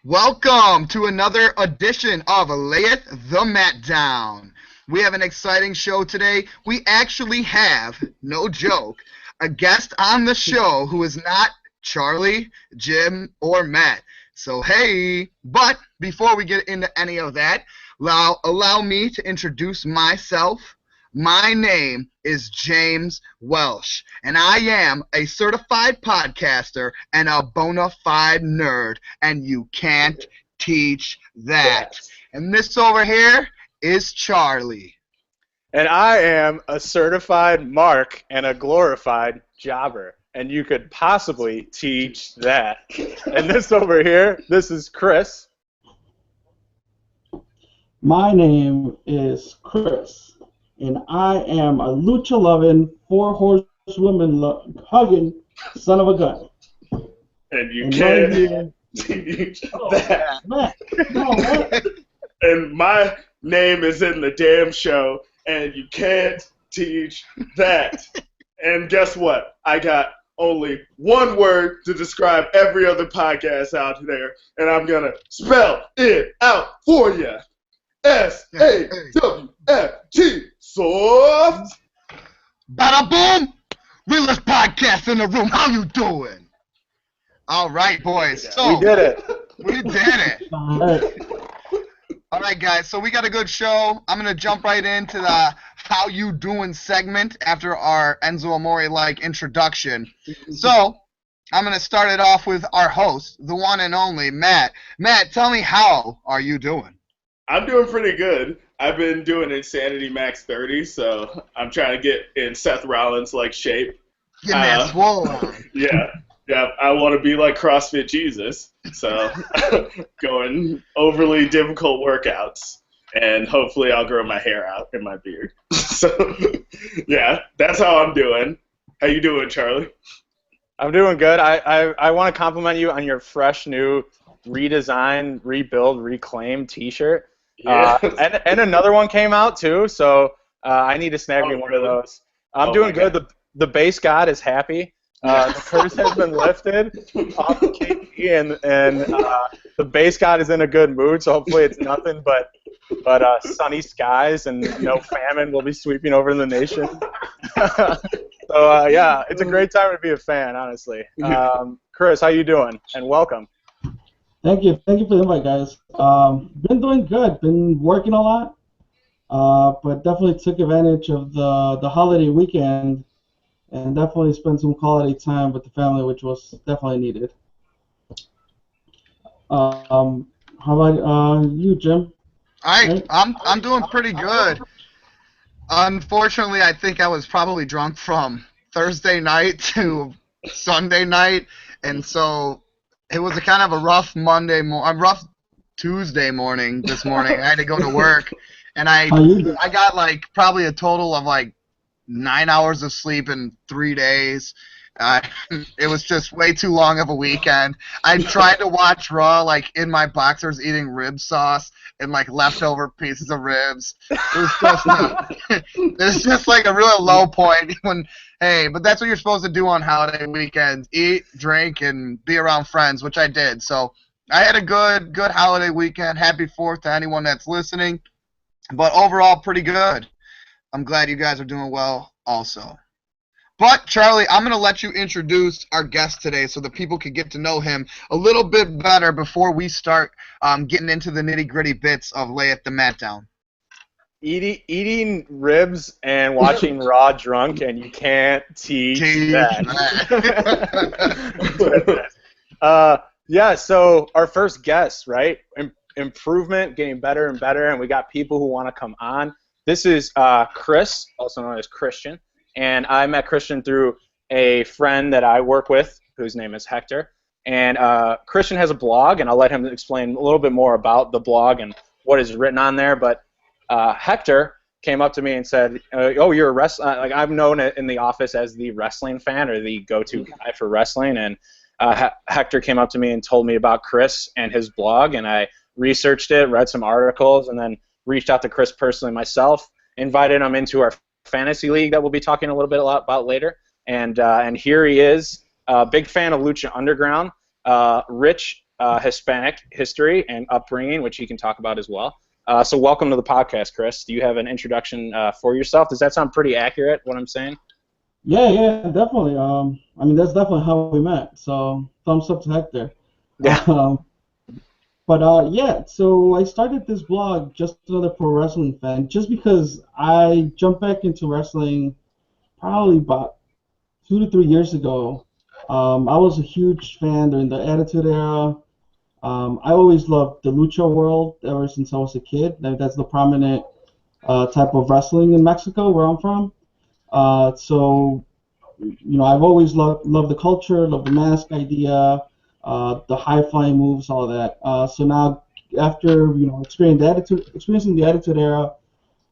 Welcome to another edition of Layeth the Mat Down. We have an exciting show today. We actually have, no joke, a guest on the show who is not Charlie, Jim, or Matt. So hey, but before we get into any of that, allow me to introduce myself. My name is James Welsh, and I am a certified podcaster and a bona fide nerd, and you can't teach that. And this over here is Charlie. And I am a certified mark and a glorified jobber. And you could possibly teach that. And this over here, this is Chris. My name is Chris, and I am a lucha-loving, four-horsewoman-hugging son of a gun. And you And can't right here, teach oh, that. Matt, no, Matt. And my name is in the damn show, and you can't teach that. And guess what? I got only one word to describe every other podcast out there, and I'm going to spell it out for you. S-A-W-F-T. Soft. Bada boom! Realest podcast in the room. How you doing? All right, boys. So We did it. We did it. All right. All right, guys. So we got a good show. I'm gonna jump right into the "How You Doing" segment after our Enzo Amore-like introduction. So I'm gonna start it off with our host, the one and only Matt. Matt, tell me, how are you doing? I'm doing pretty good. I've been doing Insanity Max 30, so I'm trying to get in Seth Rollins-like shape. Getting that swole on. Yeah, I want to be like CrossFit Jesus, so going overly difficult workouts, and hopefully I'll grow my hair out and my beard. So, yeah, that's how I'm doing. How you doing, Charlie? I'm doing good. I want to compliment you on your fresh new redesign, rebuild, reclaim t-shirt. Yeah. And another one came out too, so I need to snag me Oh, one really? of those. I'm Oh, doing my good. The base god is happy. The curse has been lifted off of KP, and the base god is in a good mood. So hopefully it's nothing but sunny skies and no famine will be sweeping over the nation. So yeah, it's a great time to be a fan, honestly. Chris, how you doing? And welcome. Thank you for the invite, guys. Been doing good. Been working a lot, but definitely took advantage of the holiday weekend and definitely spent some quality time with the family, which was definitely needed. How about you, Jim? Right? I'm doing pretty good. Unfortunately, I think I was probably drunk from Thursday night to Sunday night, and so it was a kind of a rough rough Tuesday morning this morning. I had to go to work, and How you doing? I got like probably a total of like 9 hours of sleep in 3 days. It was just way too long of a weekend. I tried to watch Raw like in my boxers eating rib sauce and like leftover pieces of ribs. It was just it was just like a real low point when but that's what you're supposed to do on holiday weekends: eat, drink, and be around friends, which I did. So I had a good holiday weekend. Happy 4th to anyone that's listening. But overall, pretty good. I'm glad you guys are doing well also. But, Charlie, I'm going to let you introduce our guest today so that people can get to know him a little bit better before we start getting into the nitty-gritty bits of Layeth the Mat Down. Eating ribs and watching Raw drunk, and you can't teach that. Yeah, so our first guest, right? Improvement, getting better and better, and we got people who want to come on. This is Chris, also known as Christian, and I met Christian through a friend that I work with, whose name is Hector. And Christian has a blog, and I'll let him explain a little bit more about the blog and what is written on there. But Hector came up to me and said, "Oh, you're a wrestler." Like, I'm known in the office as the wrestling fan or the go-to guy for wrestling, and Hector came up to me and told me about Chris and his blog, and I researched it, read some articles, and then reached out to Chris personally myself, invited him into our fantasy league that we'll be talking a little bit about later, and here he is, big fan of Lucha Underground, rich Hispanic history and upbringing, which he can talk about as well. So welcome to the podcast, Chris. Do you have an introduction for yourself? Does that sound pretty accurate, what I'm saying? Yeah, definitely. I mean, that's definitely how we met. So thumbs up to Hector. Yeah. Yeah, so I started this blog, Just Another Pro Wrestling Fan, just because I jumped back into wrestling probably about 2 to 3 years ago. I was a huge fan during the Attitude Era. I always loved the lucha world ever since I was a kid. That's the prominent type of wrestling in Mexico, where I'm from. So I've always loved the culture, loved the mask idea, the high flying moves, all that. So now, after experiencing the Attitude Era,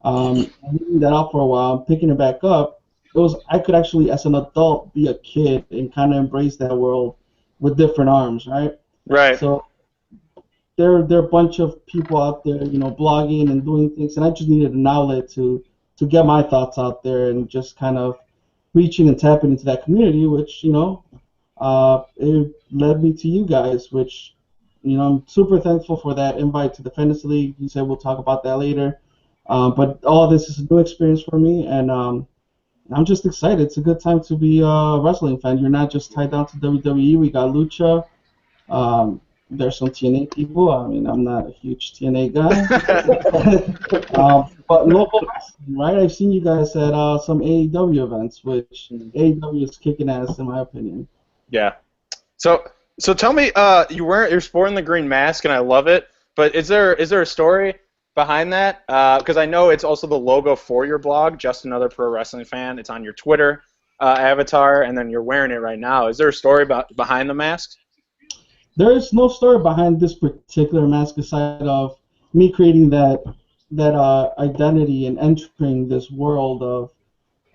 leaving that out for a while, picking it back up, I could actually, as an adult, be a kid and kind of embrace that world with different arms, right? Right. So there are a bunch of people out there, blogging and doing things, and I just needed an outlet to get my thoughts out there and just kind of reaching and tapping into that community, which it led me to you guys, which I'm super thankful for that invite to the Fantasy League. You said we'll talk about that later, but all of this is a new experience for me, and I'm just excited. It's a good time to be a wrestling fan. You're not just tied down to WWE. We got Lucha. There's some TNA people. I mean, I'm not a huge TNA guy. But local wrestling, right? I've seen you guys at some AEW events, which AEW is kicking ass, in my opinion. Yeah. So tell me, you're sporting the green mask, and I love it. But is there a story behind that? Because I know it's also the logo for your blog, Just Another Pro Wrestling Fan. It's on your Twitter avatar, and then you're wearing it right now. Is there a story behind the masks? There is no story behind this particular mask aside of me creating that identity and entering this world of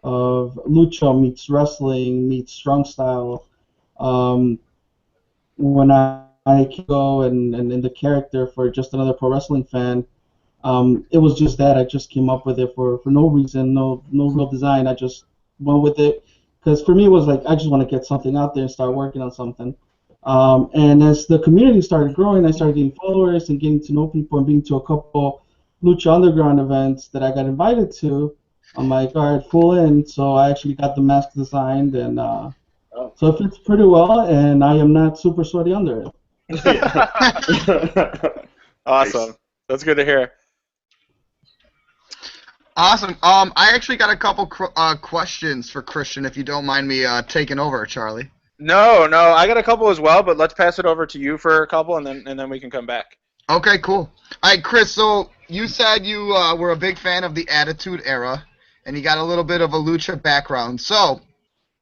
lucha meets wrestling meets strong style. When I go and in the character for Just Another Pro Wrestling Fan, it was just that I just came up with it for no reason, no real design. I just went with it because for me it was like I just want to get something out there and start working on something. And as the community started growing, I started getting followers and getting to know people and being to a couple Lucha Underground events that I got invited to. I'm like, all right, full in. So I actually got the mask designed, and so it fits pretty well, and I am not super sweaty under it. Awesome. That's good to hear. Awesome. I actually got a couple questions for Christian, if you don't mind me taking over, Charlie. No, I got a couple as well, but let's pass it over to you for a couple, and then we can come back. Okay, cool. All right, Chris, so you said you were a big fan of the Attitude Era, and you got a little bit of a lucha background. So,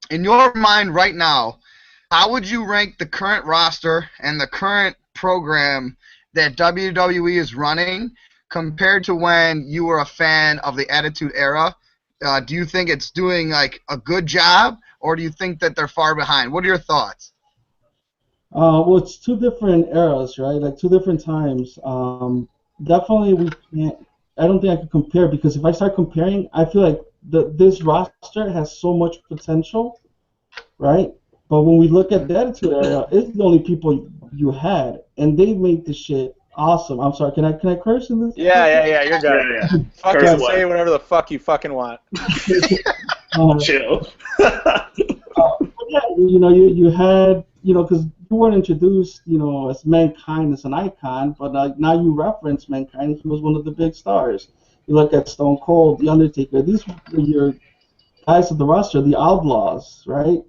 in your mind right now, how would you rank the current roster and the current program that WWE is running compared to when you were a fan of the Attitude Era? Do you think it's doing like a good job, or do you think that they're far behind? What are your thoughts? Well, it's two different eras, right? Like two different times. Definitely, we can't. I don't think I can compare because if I start comparing, I feel like this roster has so much potential, right? But when we look at the Attitude Era, it's the only people you had, and they made the shit awesome. I'm sorry. Can I curse in this? Yeah. You're good. Yeah. Fucking say whatever the fuck you fucking want. Chill. Yeah, you had, because you weren't introduced, as Mankind as an icon, but now you reference Mankind. He was one of the big stars. You look at Stone Cold, The Undertaker. These were your guys of the roster, the Outlaws, right?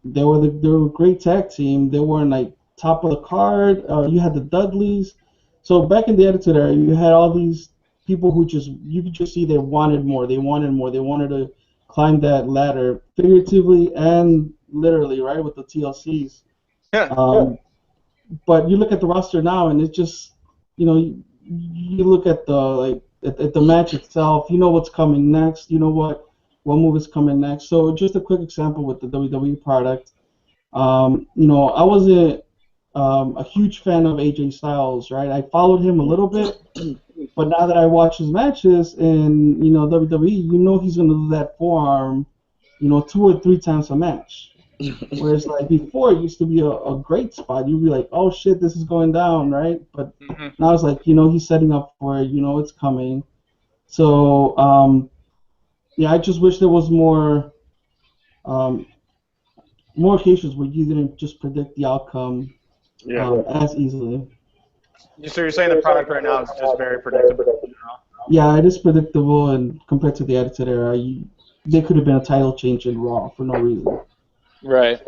They were a great tag team. They weren't like top of the card. You had the Dudleys. So back in the Attitude Era, you had all these people who you could just see they wanted more. They wanted to climb that ladder, figuratively and literally, right, with the TLCs. Yeah. But you look at the roster now, and it's just, you look at the match itself. You know what's coming next. You know what move is coming next. So just a quick example with the WWE product. I wasn't a huge fan of AJ Styles, right? I followed him a little bit, but now that I watch his matches in WWE, he's gonna do that forearm, 2 or 3 times a match. Whereas like before, it used to be a great spot. You'd be like, oh shit, this is going down, right? But now it's like, he's setting up for it. It's coming. So yeah, I just wish there was um, more occasions where you didn't just predict the outcome Yeah. as easily. So you're saying the product right now is just very predictable. Yeah, it is predictable, and compared to the Attitude Era, there could have been a title change in Raw for no reason. Right.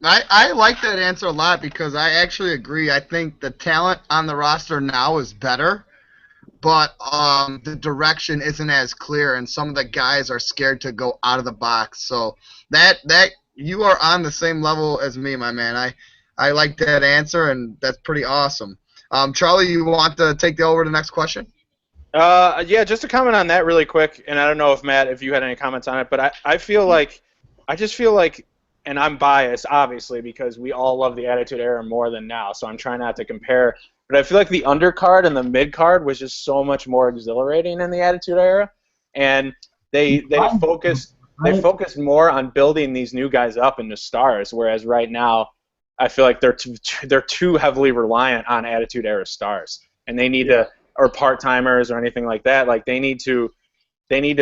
I like that answer a lot because I actually agree. I think the talent on the roster now is better, but the direction isn't as clear, and some of the guys are scared to go out of the box. So that you are on the same level as me, my man. I like that answer, and that's pretty awesome. Charlie, you want to take over the next question? Yeah, just to comment on that really quick, and I don't know if Matt, if you had any comments on it, but I just feel like, and I'm biased, obviously, because we all love the Attitude Era more than now, so I'm trying not to compare, but I feel like the undercard and the mid-card was just so much more exhilarating in the Attitude Era, and they focused more on building these new guys up into stars, whereas right now, I feel like they're too heavily reliant on Attitude Era stars, and they need to, or part-timers or anything like that. Like they need to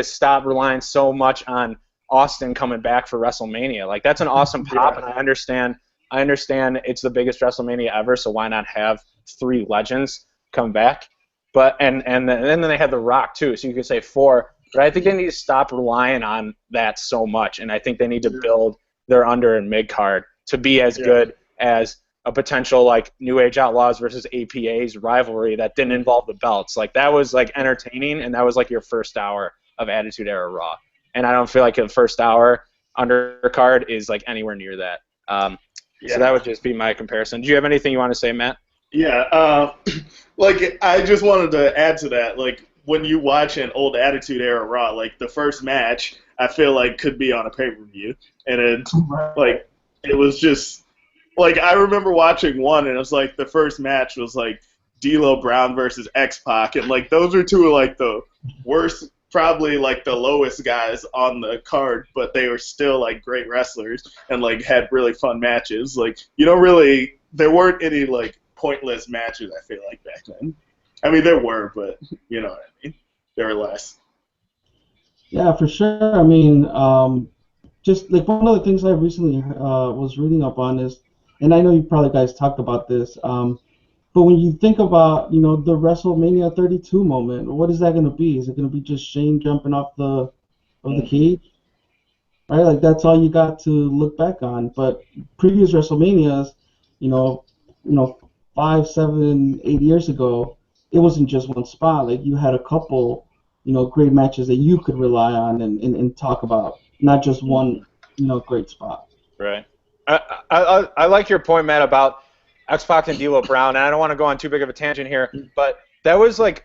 stop relying so much on Austin coming back for WrestleMania. Like that's an awesome pop, and I understand it's the biggest WrestleMania ever, so why not have 3 legends come back? But and then they had The Rock too, so you could say 4. But I think they need to stop relying on that so much, and I think they need to build their under and mid card to be as good as a potential like New Age Outlaws versus APA's rivalry that didn't involve the belts. Like that was like entertaining, and that was like your first hour of Attitude Era Raw. And I don't feel like the first hour undercard is like anywhere near that. So that would just be my comparison. Do you have anything you want to say, Matt? Yeah, like I just wanted to add to that. Like when you watch an old Attitude Era Raw, like the first match, I feel like could be on a pay-per-view, and it was just. Like, I remember watching one, and it was like the first match was like D'Lo Brown versus X-Pac, and like those are 2 of like the worst, probably like the lowest guys on the card, but they were still like great wrestlers and like had really fun matches. Like there weren't any like pointless matches. I feel like back then. I mean, there were, but you know what I mean. There were less. Yeah, for sure. I mean, just like one of the things I recently was reading up on is. And I know you probably guys talked about this, but when you think about, the WrestleMania 32 moment, what is that going to be? Is it going to be just Shane jumping off the cage? Right? Like that's all you got to look back on. But previous WrestleManias, you know, 5, 7, 8 years ago, it wasn't just one spot. Like you had a couple, great matches that you could rely on and talk about, not just one, great spot. Right. I like your point, Matt, about X-Pac and D'Lo Brown, and I don't want to go on too big of a tangent here, but that was like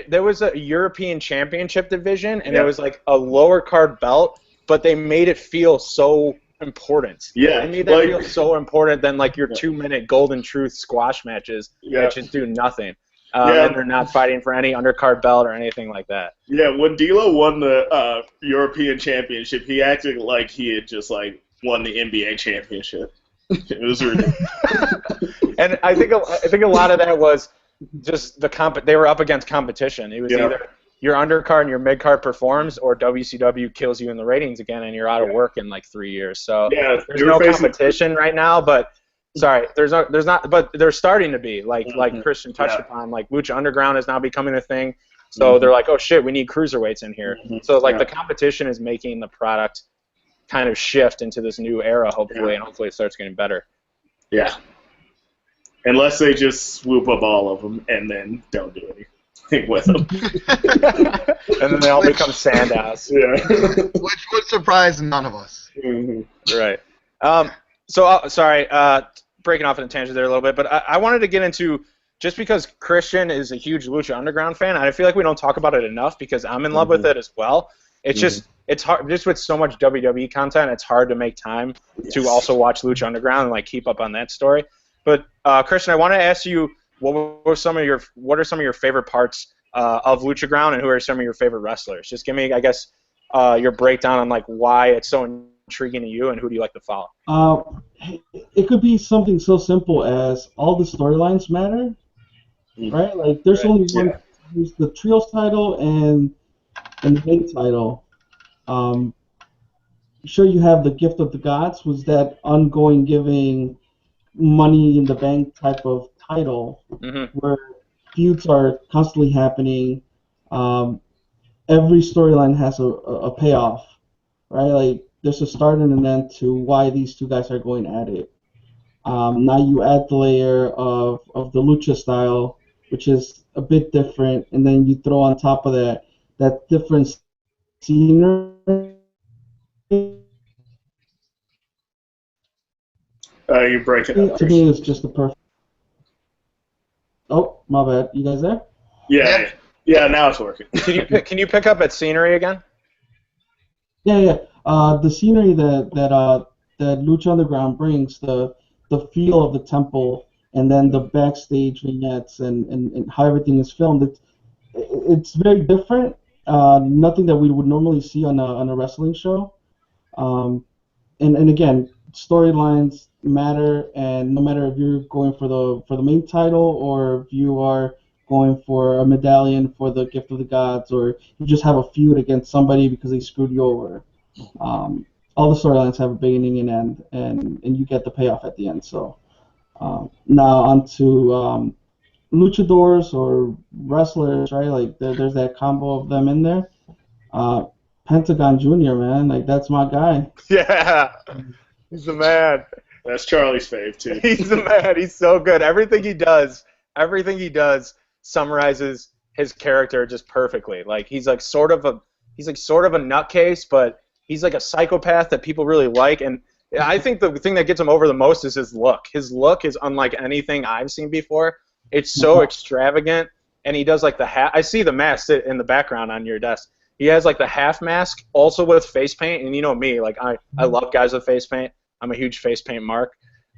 there was a European Championship division, and it was like a lower card belt, but they made it feel so important. Yeah, they made that feel so important than like your 2-minute Golden Truth squash matches that just do nothing. And they're not fighting for any undercard belt or anything like that. Yeah, when D'Lo won the European Championship, he acted like he had just like won the NBA championship. It was ridiculous. And I think a lot of that was just they were up against competition. It was either your undercard and your midcard performs, or WCW kills you in the ratings again, and you're out of work in like 3 years. So there's no competition right now, but there's not, but they're starting to be like Christian touched upon. Like Lucha Underground is now becoming a thing. So they're like, oh shit, we need cruiserweights in here. So like the competition is making the product kind of shift into this new era, hopefully, and hopefully it starts getting better. Yeah. Unless they just swoop up all of them and then don't do anything with them. And then they all become Sandows. Yeah. Which would surprise none of us. Right. Sorry, breaking off on a tangent there a little bit, but I wanted to get into, just because Christian is a huge Lucha Underground fan, I feel like we don't talk about it enough because I'm in love with it as well. It's just, it's hard, just with so much WWE content, it's hard to make time to also watch Lucha Underground and like keep up on that story. But Christian, I want to ask you, what are some of your favorite parts of Lucha Ground, and who are some of your favorite wrestlers? Just give me, I guess, your breakdown on like why it's so intriguing to you, and who do you like to follow? It could be something so simple as all the storylines matter, right? Like there's only one. There's the trios title and the main title. Sure, you have the Gift of the Gods, was that ongoing giving money in the bank type of title, where feuds are constantly happening. Every storyline has a payoff, right? Like there's a start and an end to why these two guys are going at it. Now you add the layer of the lucha style, which is a bit different, and then you throw on top of that different scenery. You break it up. To me, it's just the perfect. Oh, my bad. You guys there? Yeah. Now it's working. Can you pick up at scenery again? Yeah. The scenery that Lucha Underground brings, the feel of the temple, and then the backstage vignettes and how everything is filmed. It's very different. Nothing that we would normally see on a wrestling show. And again, storylines matter, and no matter if you're going for the main title or if you are going for a medallion for the Gift of the Gods, or you just have a feud against somebody because they screwed you over. All the storylines have a beginning and end, and you get the payoff at the end. So now on to luchadors or wrestlers, right? Like there's that combo of them in there. Pentagon Jr., man, like that's my guy. Yeah, he's the man. That's Charlie's fave too. He's the man. He's so good. Everything he does summarizes his character just perfectly. Like he's like sort of a nutcase, but he's like a psychopath that people really like. And I think the thing that gets him over the most is his look. His look is unlike anything I've seen before. It's so extravagant, and he does like the hat. I see the mask in the background on your desk. He has like the half mask, also with face paint, and you know me, like I love guys with face paint. I'm a huge face paint mark.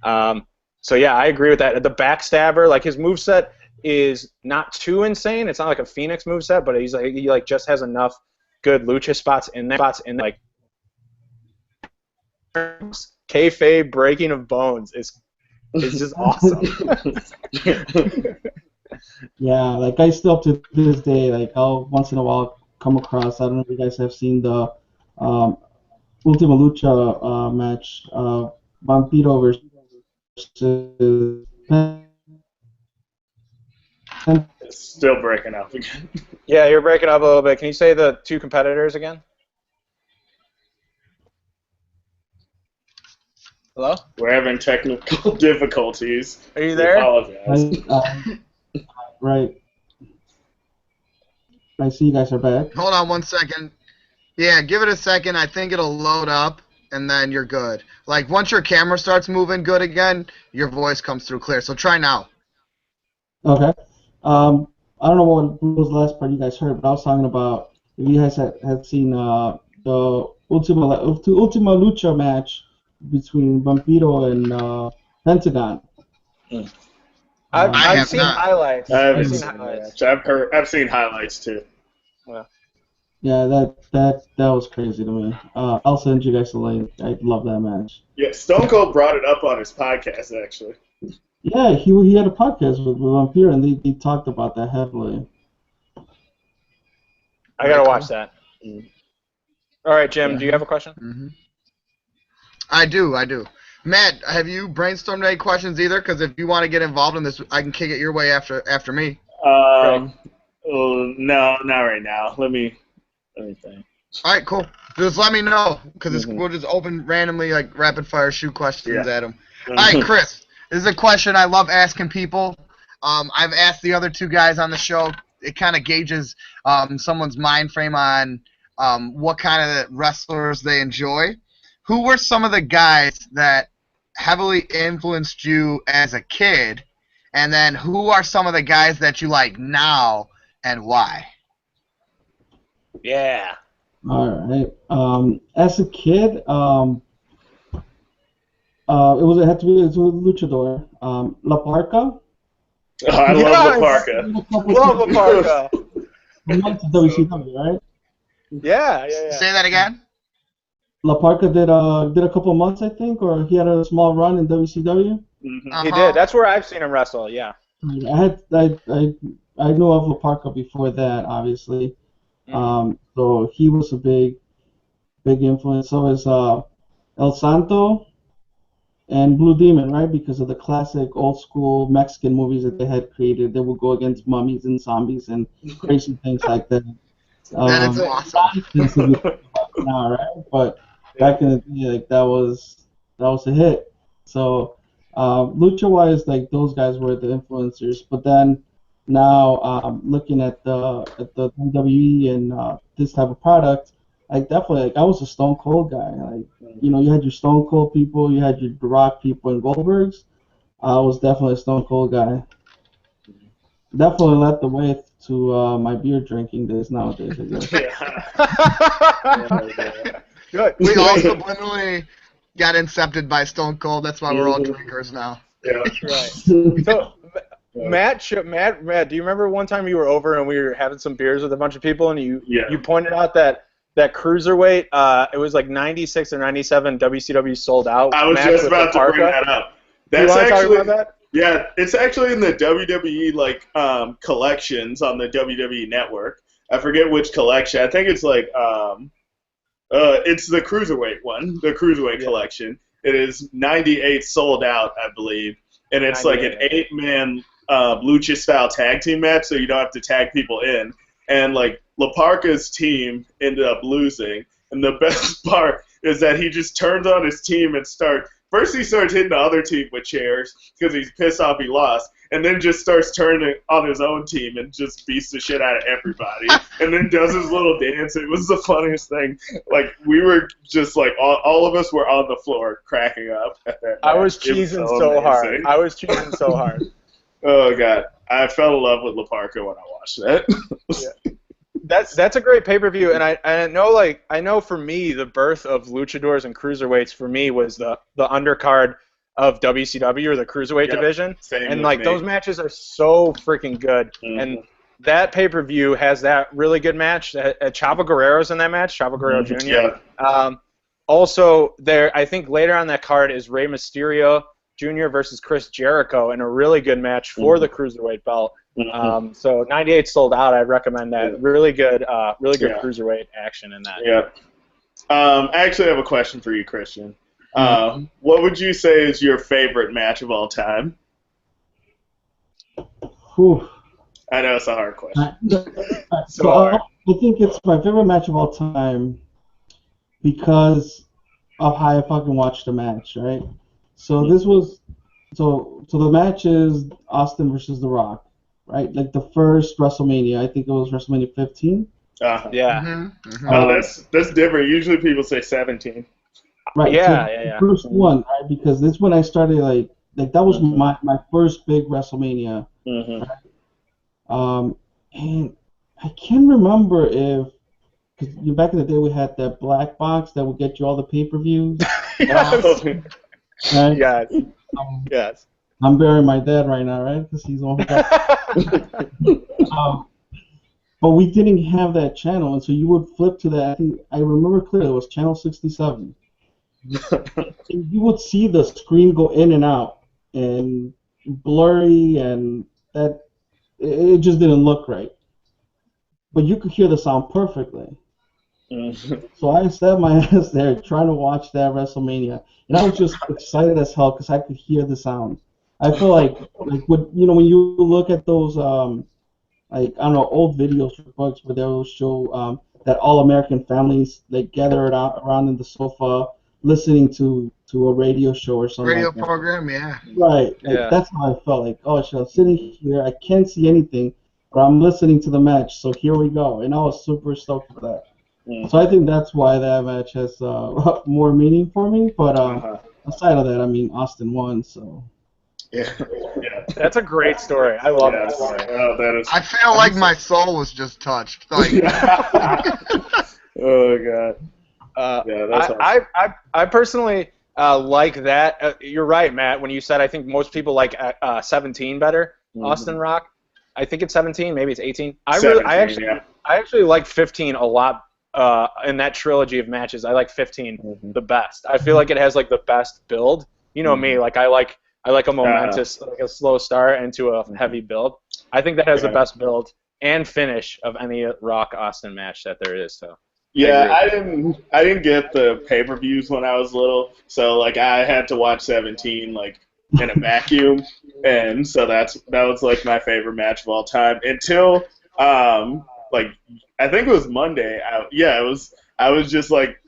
So yeah, I agree with that. The backstabber, like his moveset is not too insane. It's not like a Phoenix moveset, but he just has enough good lucha spots in there. Like kayfabe breaking of bones is just awesome. Yeah, like I still to this day, like I'll once in a while come across. I don't know if you guys have seen the Ultima Lucha match, Vampiro versus. It's still breaking up again. Yeah, you're breaking up a little bit. Can you say the two competitors again? Hello? We're having technical difficulties. Are you there? I apologize. Right. I see you guys are back. Hold on 1 second. Yeah, give it a second. I think it'll load up, and then you're good. Like, once your camera starts moving good again, your voice comes through clear. So try now. Okay. I don't know what was the last part you guys heard, but I was talking about if you guys had seen the Ultima Lucha match between Vampiro and Pentagon. I've seen highlights. I've seen highlights too. Yeah, that was crazy to me. I'll send you guys a link. I love that match. Yeah, Stone Cold brought it up on his podcast actually. Yeah, he had a podcast with Vampiro, and they talked about that heavily. I gotta watch that. All right, Jim, do you have a question? Mm-hmm. I do. Matt, have you brainstormed any questions either? Because if you want to get involved in this, I can kick it your way after me. No, not right now. Let me think. All right, cool. Just let me know, because we'll just open randomly, like rapid fire shoot questions at him. All right, Chris. This is a question I love asking people. I've asked the other two guys on the show. It kind of gauges someone's mind frame on what kind of wrestlers they enjoy. Who were some of the guys that heavily influenced you as a kid, and then who are some of the guys that you like now, and why? Yeah. All right. As a kid, it had to be a luchador. La Parca. Oh, I love La Parca. Love La Parca. WCW, right? Yeah. Say that again. La Parka did a couple of months, I think, or he had a small run in WCW. He did. That's where I've seen him wrestle. Yeah. I knew of La Parka before that, obviously. So he was a big influence. So is El Santo and Blue Demon, right? Because of the classic old school Mexican movies that they had created. They would go against mummies and zombies and crazy things like that. That is awesome. Nonsense if you think about it now, right? But back in the day, like that was a hit. So lucha wise, like those guys were the influencers. But then now looking at the WWE and this type of product, like definitely, like I was a Stone Cold guy. Like you had your Stone Cold people, you had your The Rock people, and Goldbergs. I was definitely a Stone Cold guy. Definitely led the way to my beer drinking days nowadays, I guess. Good. We all subliminally got incepted by Stone Cold. That's why we're all drinkers now. Yeah. Right. So, Matt, do you remember one time you were over and we were having some beers with a bunch of people and you pointed out that cruiserweight, it was like 96 or 97 WCW sold out. I was just about to bring that up. That's actually, talk about that? Yeah, it's actually in the WWE collections on the WWE Network. I forget which collection. I think it's like it's the cruiserweight one, the cruiserweight collection. It is 98 sold out, I believe, and it's like an 8-man lucha style tag team match, so you don't have to tag people in. And like La Parka's team ended up losing, and the best part is that he just turns on his team and First, he starts hitting the other team with chairs because he's pissed off he lost, and then just starts turning on his own team and just beats the shit out of everybody, and then does his little dance. It was the funniest thing. Like, we were just like, all of us were on the floor cracking up at that. I was cheesing so hard. I was cheesing so hard. Oh, God. I fell in love with La Parka when I watched that. Yeah. That's a great pay-per-view, and I know for me the birth of luchadors and cruiserweights for me was the undercard of WCW or the cruiserweight division, and like those matches are so freaking good. And that pay-per-view has that really good match. Chavo Guerrero's in that match, Chavo Guerrero Jr. Yeah. Also, I think later on that card is Rey Mysterio Jr. versus Chris Jericho in a really good match for the cruiserweight belt. So 98 sold out. I'd recommend that. Really good cruiserweight action in that. Yeah. I actually have a question for you, Christian. What would you say is your favorite match of all time? Whew. I know it's a hard question. I think it's my favorite match of all time because of how I fucking watched the match, right? So this was so the match is Austin versus The Rock, right? Like the first WrestleMania, I think it was WrestleMania 15. Yeah. Oh, that's different. Usually people say 17. Right. Yeah, so yeah. The first one, right? Because this when I started like that was my first big WrestleMania. Right? And I can't remember if because back in the day we had that black box that would get you all the pay-per-views. Right? Yes. Yes. I'm burying my dad right now, right? Because he's on. But we didn't have that channel, and so you would flip to that. I remember clearly it was channel 67. And you would see the screen go in and out, and blurry, and that it just didn't look right. But you could hear the sound perfectly. So I sat my ass there trying to watch that WrestleMania, and I was just excited as hell because I could hear the sound. I feel like when you look at those like I don't know old videos for books where they'll show that all American families like gathered out around in the sofa listening to a radio show or something. Radio like program, yeah. Right. Like, that's how I felt. Like, oh shit, I'm sitting here, I can't see anything, but I'm listening to the match. So here we go, and I was super stoked for that. So I think that's why that match has more meaning for me. But aside of that, I mean, Austin won, so. Yeah. That's a great story. I love that story. That is. I feel like my soul was just touched. Like. Oh God. That's awesome. I personally like that. You're right, Matt. When you said I think most people like 17 better, Austin Rock. I think it's 17. Maybe it's 18. I actually like 15 a lot in that trilogy of matches, I like 15 the best. I feel like it has like the best build. You know me, like I like a momentous, like a slow start into a heavy build. I think that has the best build and finish of any Rock Austin match that there is. So Yeah, I didn't get the pay-per-views when I was little, so like I had to watch 17 like in a vacuum, and so that was like my favorite match of all time until like I think it was Monday. I was just like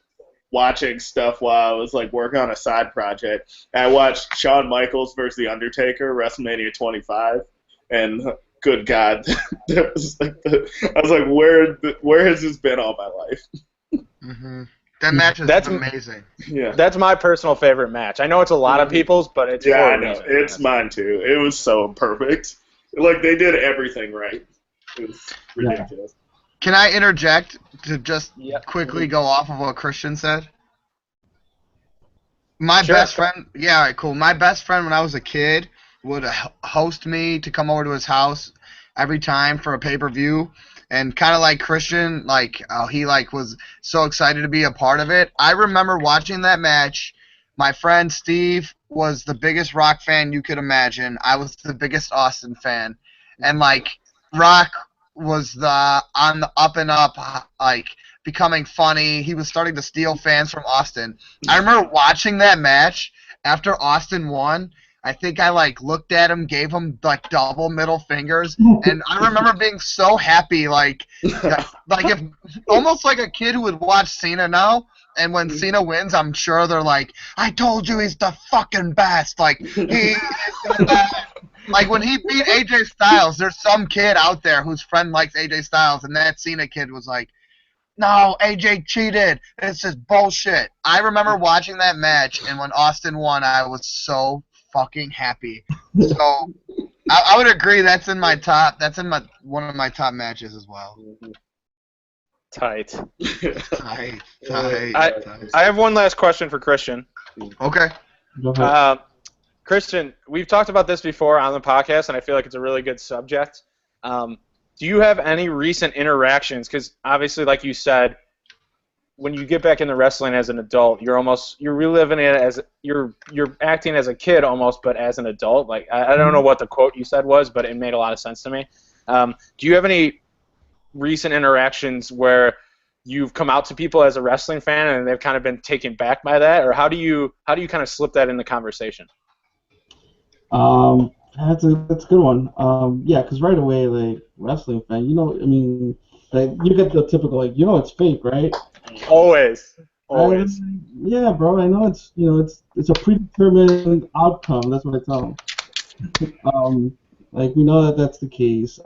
watching stuff while I was like working on a side project. And I watched Shawn Michaels versus The Undertaker, WrestleMania 25, and good God, that was like I was like, where has this been all my life? Mm-hmm. That match is amazing. Yeah, that's my personal favorite match. I know it's a lot of people's, but it's yeah, for I a know. reason. It's mine too. It was so perfect. Like they did everything right. It was ridiculous. Can I interject to just quickly go off of what Christian said? My best friend, yeah, all right, cool. My best friend when I was a kid would host me to come over to his house every time for a pay-per-view, and kind of like Christian, like he like was so excited to be a part of it. I remember watching that match. My friend Steve was the biggest Rock fan you could imagine. I was the biggest Austin fan, and like Rock was on the up and up, like becoming funny. He was starting to steal fans from Austin. I remember watching that match after Austin won. I think I like looked at him, gave him like double middle fingers, and I remember being so happy, like if almost like a kid who would watch Cena now. And when Cena wins, I'm sure they're like, "I told you he's the fucking best." Like he is the best. Like when he beat AJ Styles, there's some kid out there whose friend likes AJ Styles, and that Cena kid was like, "No, AJ cheated. It's just bullshit." I remember watching that match, and when Austin won, I was so fucking happy. So I would agree. That's in my top. That's in one of my top matches as well. Tight. Tight. I have one last question for Christian. Okay. Go ahead. Christian, we've talked about this before on the podcast, and I feel like it's a really good subject. Do you have any recent interactions? Because obviously, like you said, when you get back into wrestling as an adult, you're reliving it as you're acting as a kid almost, but as an adult. Like I don't know what the quote you said was, but it made a lot of sense to me. Do you have any recent interactions where you've come out to people as a wrestling fan and they've kind of been taken back by that, or how do you kind of slip that in the conversation? That's a good one. Yeah, because right away, like wrestling fan, I mean, like you get the typical like, it's fake, right? Always. Yeah, bro. I know it's a predetermined outcome. That's what I tell them. Like we know that that's the case.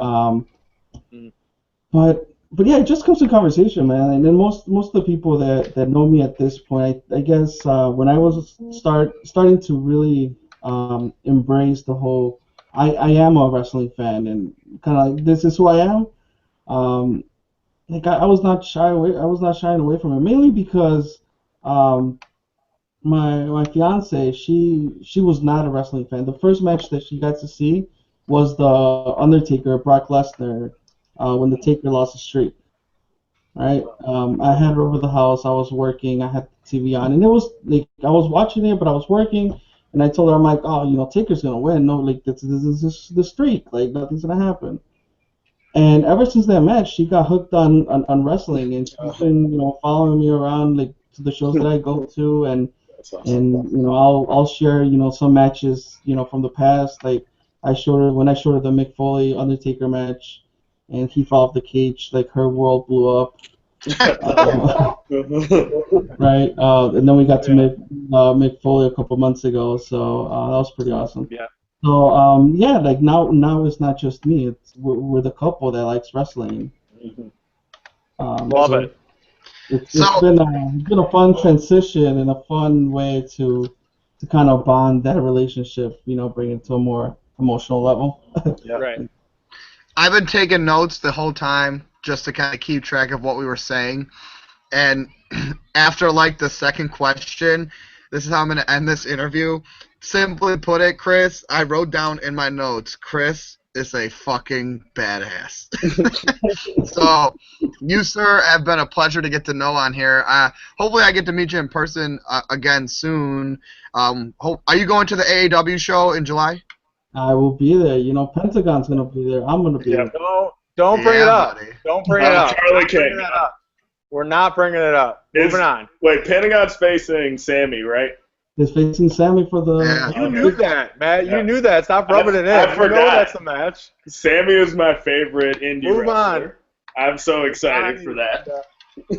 But yeah, it just comes to conversation, man. And then most of the people that know me at this point, I guess when I was starting to really embrace the whole, I am a wrestling fan, and kind of like this is who I am. Like I was not shy away. I was not shying away from it, mainly because my fiance, she was not a wrestling fan. The first match that she got to see was the Undertaker Brock Lesnar when the Taker lost the streak. Right. I had her over the house. I was working. I had the TV on, and it was like I was watching it, but I was working. And I told her, I'm like, oh, Taker's gonna win. No, like this is the streak. Like nothing's gonna happen. And ever since that match, she got hooked on wrestling, and she's been, following me around like to the shows that I go to, and I'll share, some matches, from the past. Like I showed her when I showed her the Mick Foley Undertaker match, and he fell off the cage, like her world blew up. Right, and then we got to Mick Foley a couple months ago, so that was pretty awesome. Yeah. So yeah, like now it's not just me; we're the couple that likes wrestling. Love it. It's been a fun transition and a fun way to kind of bond that relationship, bring it to a more emotional level. Yeah. Right. I've been taking notes the whole time just to kind of keep track of what we were saying. And after like the second question, this is how I'm going to end this interview. Simply put it, Chris, I wrote down in my notes, Chris, is a fucking badass. So, you, sir, have been a pleasure to get to know on here. Hopefully I get to meet you in person again soon. Are you going to the AAW show in July? I will be there. You know, Pentagon's gonna be there. I'm gonna be Yep. there. Don't bring it up. buddy. Don't bring it up. Charlie We're not bringing can't that go. up. We're not bringing it up. Moving on. Wait, Pentagon's facing Sammy, right? He's facing Sammy for the. Yeah. You knew that, Matt. Yeah. You knew that. Stop rubbing it in. I You know forgot. that's the match. Sammy is my favorite indie Move wrestler. on. I'm so excited for that.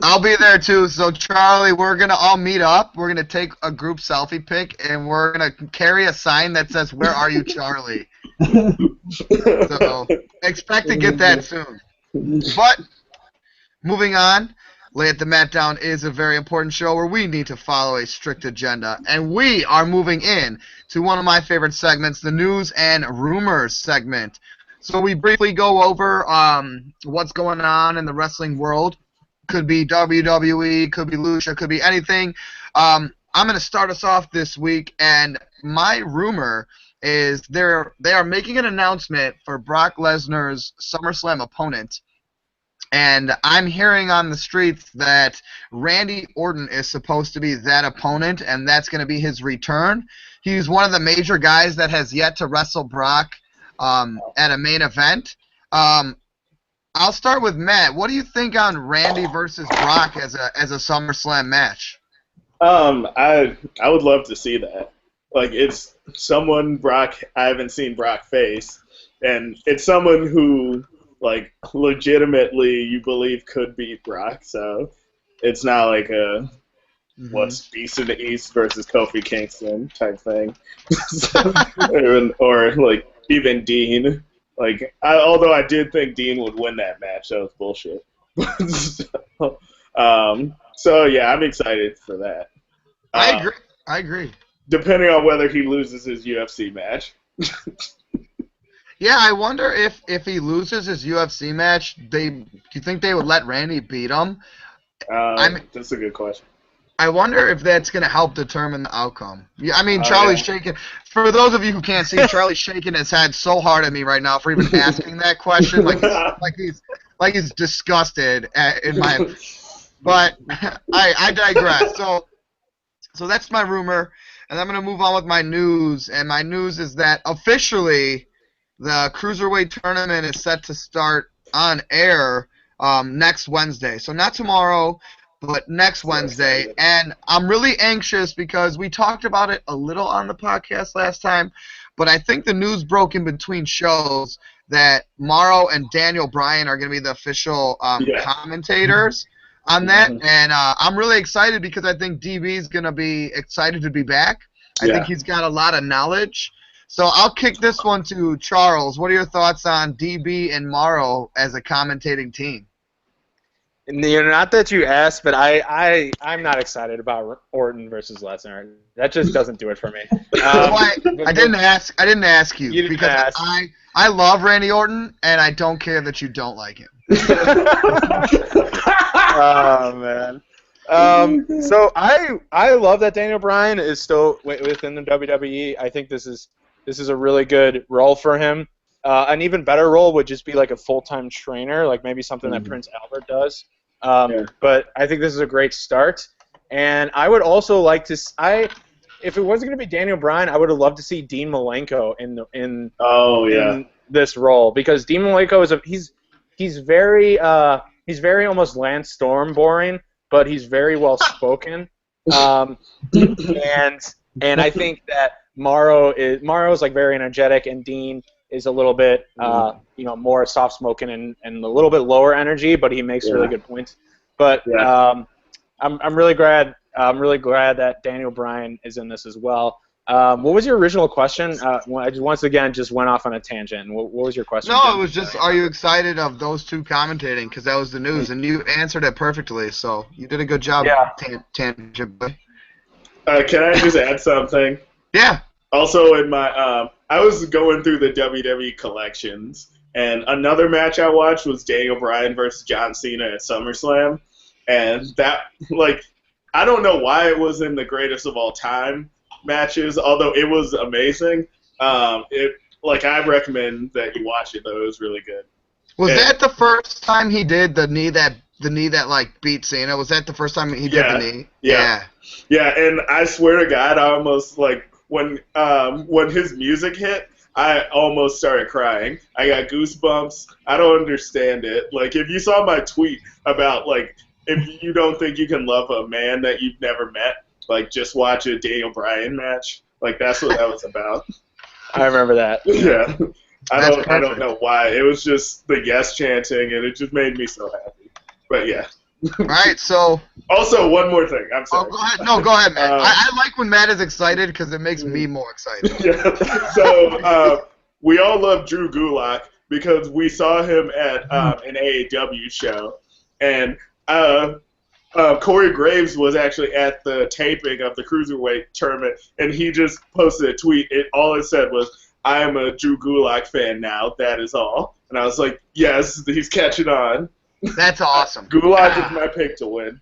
I'll be there too. So, Charlie, we're going to all meet up. We're going to take a group selfie pic, and we're going to carry a sign that says, "Where are you, Charlie?" So, expect to get that soon. But, moving on, Lay It the Mat Down is a very important show where we need to follow a strict agenda. And we are moving in to one of my favorite segments, the News and Rumors segment. So we briefly go over what's going on in the wrestling world. Could be WWE, could be Lucha, could be anything. I'm going to start us off this week, and my rumor is they are making an announcement for Brock Lesnar's SummerSlam opponent. And I'm hearing on the streets that Randy Orton is supposed to be that opponent, and that's going to be his return. He's one of the major guys that has yet to wrestle Brock at a main event. I'll start with Matt. What do you think on Randy versus Brock as a SummerSlam match? I would love to see that. Like, it's someone I haven't seen Brock face, and it's someone who, like, legitimately you believe could beat Brock. So it's not like a what's Beast in the East versus Kofi Kingston type thing, or like even Dean. Like, although I did think Dean would win that match, that was bullshit. So yeah, I'm excited for that. I agree. Depending on whether he loses his UFC match. Yeah, I wonder if he loses his UFC match, do you think they would let Randy beat him? That's a good question. I wonder if that's going to help determine the outcome. Yeah, I mean, Charlie's shaking. For those of you who can't see, Charlie's shaking his head so hard at me right now for even asking that question, like he's disgusted in my. But I digress. So that's my rumor, and I'm going to move on with my news. And my news is that officially, the Cruiserweight tournament is set to start on air next Wednesday. So not tomorrow, but next Wednesday. And I'm really anxious because we talked about it a little on the podcast last time, but I think the news broke in between shows that Morrow and Daniel Bryan are going to be the official commentators on that. And I'm really excited because I think DB is going to be excited to be back. I think he's got a lot of knowledge. So I'll kick this one to Charles. What are your thoughts on DB and Morrow as a commentating team? Not that you asked, but I'm not excited about Orton versus Lesnar. That just doesn't do it for me. I didn't ask you didn't because ask. I love Randy Orton and I don't care that you don't like him. Oh man. So I love that Daniel Bryan is still within the WWE. I think this is a really good role for him. An even better role would just be like a full-time trainer, like maybe something that Prince Albert does. But I think this is a great start. And I would also like to if it wasn't going to be Daniel Bryan, I would have loved to see Dean Malenko in this role, because Dean Malenko he's very almost Lance Storm boring, but he's very well spoken. And I think that Morrow's like very energetic, and Dean is a little bit more soft spoken and a little bit lower energy, but he makes really good points. But I'm really glad that Daniel Bryan is in this as well. What was your original question? I once again just went off on a tangent. What was your question? No, it was just, are you excited of those two commentating? Because that was the news, and you answered it perfectly. So you did a good job. Tangent. Can I just add something? Yeah. Also, in my I was going through the WWE collections, and another match I watched was Daniel Bryan versus John Cena at SummerSlam, and that, like, I don't know why it was in the greatest of all time matches, although it was amazing. like I recommend that you watch it though. It was really good. Was And- that the first time he did the knee that like beat Cena? Was that the first time he did the knee? Yeah. Yeah, and I swear to God, I almost like when his music hit, I almost started crying. I got goosebumps. I don't understand it. Like if you saw my tweet about like if you don't think you can love a man that you've never met, like just watch a Daniel Bryan match. Like that's what that was about. I remember that. Yeah. I That's don't perfect. know why. It was just the yes chanting and it just made me so happy. But yeah. All right, so Also, one more thing. I'm oh, sorry. go ahead. No, go ahead, Matt. Um, I like when Matt is excited because it makes me more excited. Yeah. So we all love Drew Gulak because we saw him at an AAW show, and Corey Graves was actually at the taping of the Cruiserweight tournament, and he just posted a tweet. All it said was, "I am a Drew Gulak fan now. That is all." And I was like, "Yes, he's catching on." That's awesome. Gulak is my pick to win.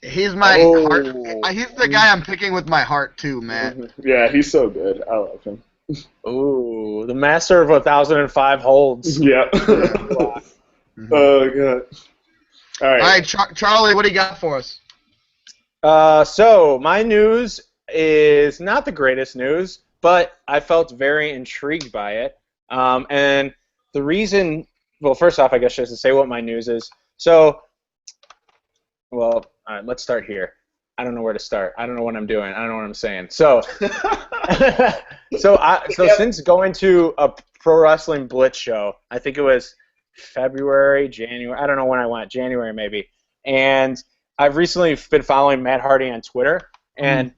He's my Oh. heart. He's the guy I'm picking with my heart too, Matt. Yeah, he's so good. I love him. Ooh, the master of 1,005 holds. Yeah. Oh god. All right. All right, Charlie, what do you got for us? So my news is not the greatest news, but I felt very intrigued by it. And the reason, well, first off, I guess just to say what my news is. So, well, all right, let's start here. I don't know where to start. I don't know what I'm doing. I don't know what I'm saying. So, since going to a pro wrestling blitz show, I think it was February, January. I don't know when I went. January maybe. And I've recently been following Matt Hardy on Twitter, and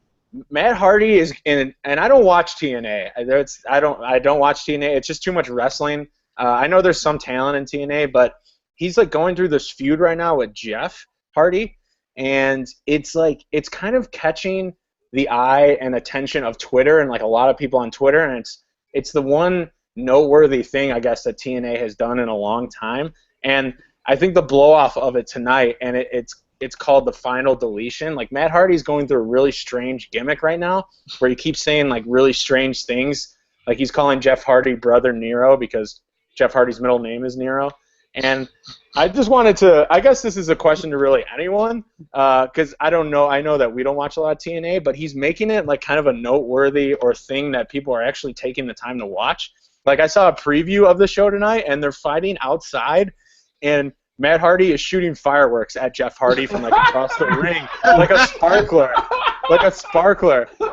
Matt Hardy is in. And I don't watch TNA. I don't watch TNA. It's just too much wrestling. I know there's some talent in TNA, but he's like going through this feud right now with Jeff Hardy. And it's like it's kind of catching the eye and attention of Twitter and like a lot of people on Twitter, and it's the one noteworthy thing I guess that TNA has done in a long time. And I think the blow off of it tonight, and it's called the final deletion. Like Matt Hardy's going through a really strange gimmick right now, where he keeps saying like really strange things. Like he's calling Jeff Hardy Brother Nero because Jeff Hardy's middle name is Nero. And I just wanted to, I guess this is a question to really anyone, because I don't know, I know that we don't watch a lot of TNA, but he's making it like kind of a noteworthy or thing that people are actually taking the time to watch. Like I saw a preview of the show tonight, and they're fighting outside, and Matt Hardy is shooting fireworks at Jeff Hardy from like across the ring, like a sparkler.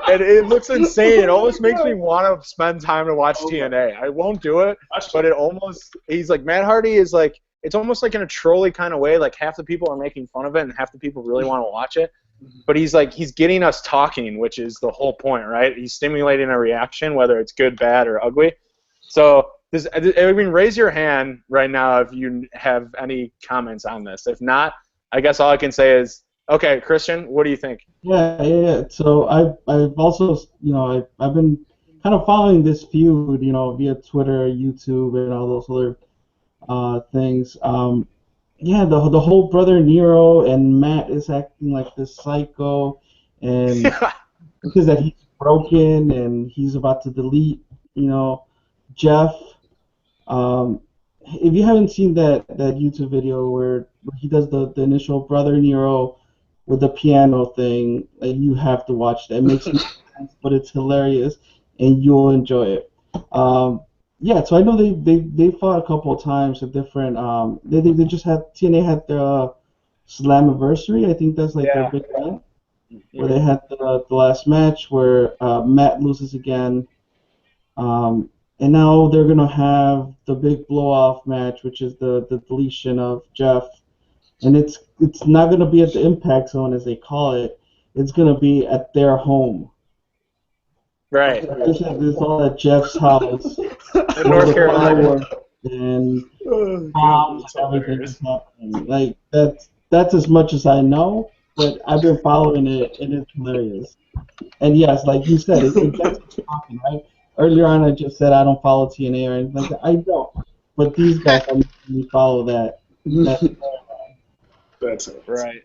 And it looks insane. It almost makes me want to spend time to watch TNA. I won't do it, but he's like, Matt Hardy is like, it's almost like in a trolly kind of way, like half the people are making fun of it and half the people really want to watch it. But he's getting us talking, which is the whole point, right? He's stimulating a reaction, whether it's good, bad, or ugly. So raise your hand right now if you have any comments on this. If not, I guess all I can say is, okay, Christian, what do you think? Yeah. So I've also, I've been kind of following this feud, via Twitter, YouTube, and all those other things. The whole Brother Nero and Matt is acting like this psycho, and because that he's broken and he's about to delete, Jeff. If you haven't seen that YouTube video where he does the initial Brother Nero with the piano thing, you have to watch that. It makes no sense, but it's hilarious, and you'll enjoy it. So I know they fought a couple of times at different. They just had TNA had their Slammiversary. I think that's like their big event where they had the last match where Matt loses again. And now they're going to have the big blow-off match, which is the deletion of Jeff. And it's not going to be at the Impact Zone, as they call it. It's going to be at their home. Right. It's all at Jeff's house. In North Carolina. And bombs and everything is happening. Like, that's as much as I know, but I've been following it, and it's hilarious. And yes, like you said, it's exactly talking, right? Earlier on, I just said I don't follow TNA or anything like that. I don't. But these guys, I follow that. That's right.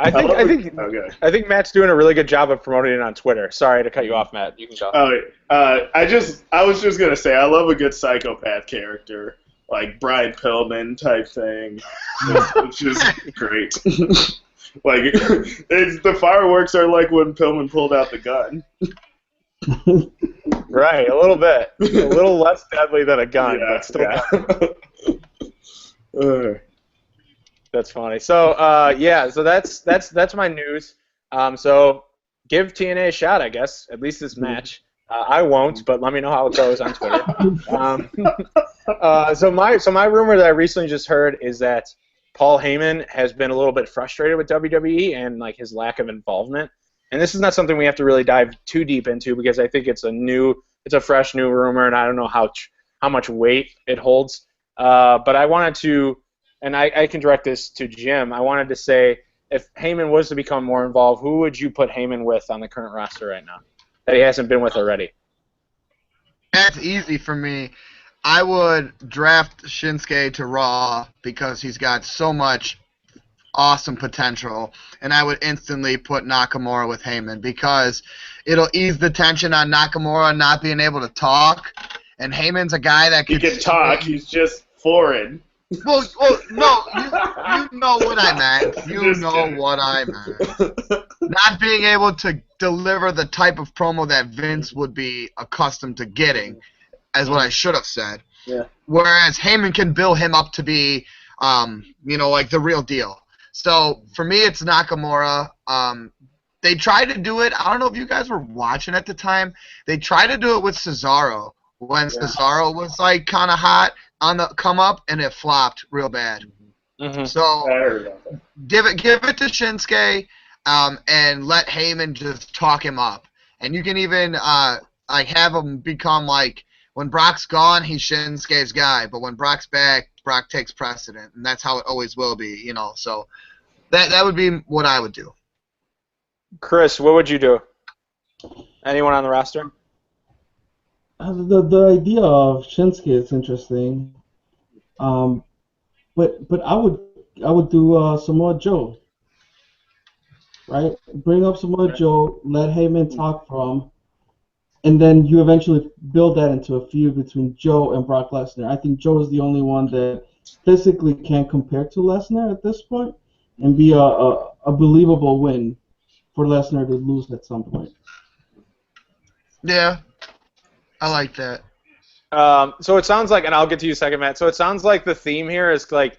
Okay. I think Matt's doing a really good job of promoting it on Twitter. Sorry to cut you off, Matt. You can go. I was just gonna say I love a good psychopath character, like Brian Pillman type thing. It's just great. Like the fireworks are like when Pillman pulled out the gun. Right, a little bit, a little less deadly than a gun, Yeah, but still. yeah. That's funny. So so that's my news. So give TNA a shot, I guess. At least this match. I won't, but let me know how it goes on Twitter. So my rumor that I recently just heard is that Paul Heyman has been a little bit frustrated with WWE and like his lack of involvement. And this is not something we have to really dive too deep into because I think it's a fresh new rumor, and I don't know how much weight it holds. But I wanted to, and I can direct this to Jim. I wanted to say, if Heyman was to become more involved, who would you put Heyman with on the current roster right now that he hasn't been with already? That's easy for me. I would draft Shinsuke to Raw because he's got so much awesome potential, and I would instantly put Nakamura with Heyman because it'll ease the tension on Nakamura not being able to talk, and Heyman's a guy that He can talk. He's just foreign. Well, no, you know what I meant. You know what I meant. Not being able to deliver the type of promo that Vince would be accustomed to getting, as what I should have said. Yeah. Whereas Heyman can build him up to be, like the real deal. So for me, it's Nakamura. They tried to do it. I don't know if you guys were watching at the time. They tried to do it with Cesaro when Cesaro was like kind of hot on the come up, and it flopped real bad. Mm-hmm. So give it to Shinsuke, and let Heyman just talk him up. And you can even have him become like, when Brock's gone, he's Shinsuke's guy, but when Brock's back, Brock takes precedent, and that's how it always will be, So that would be what I would do. Chris, what would you do? Anyone on the roster? The idea of Shinsuke is interesting, but I would do Samoa Joe, right? Bring up Samoa Joe, let Heyman talk from, and then you eventually build that into a feud between Joe and Brock Lesnar. I think Joe is the only one that physically can compare to Lesnar at this point, and be a believable win for Lesnar to lose at some point. Yeah, I like that. So it sounds like, and I'll get to you in a second, Matt. So it sounds like the theme here is like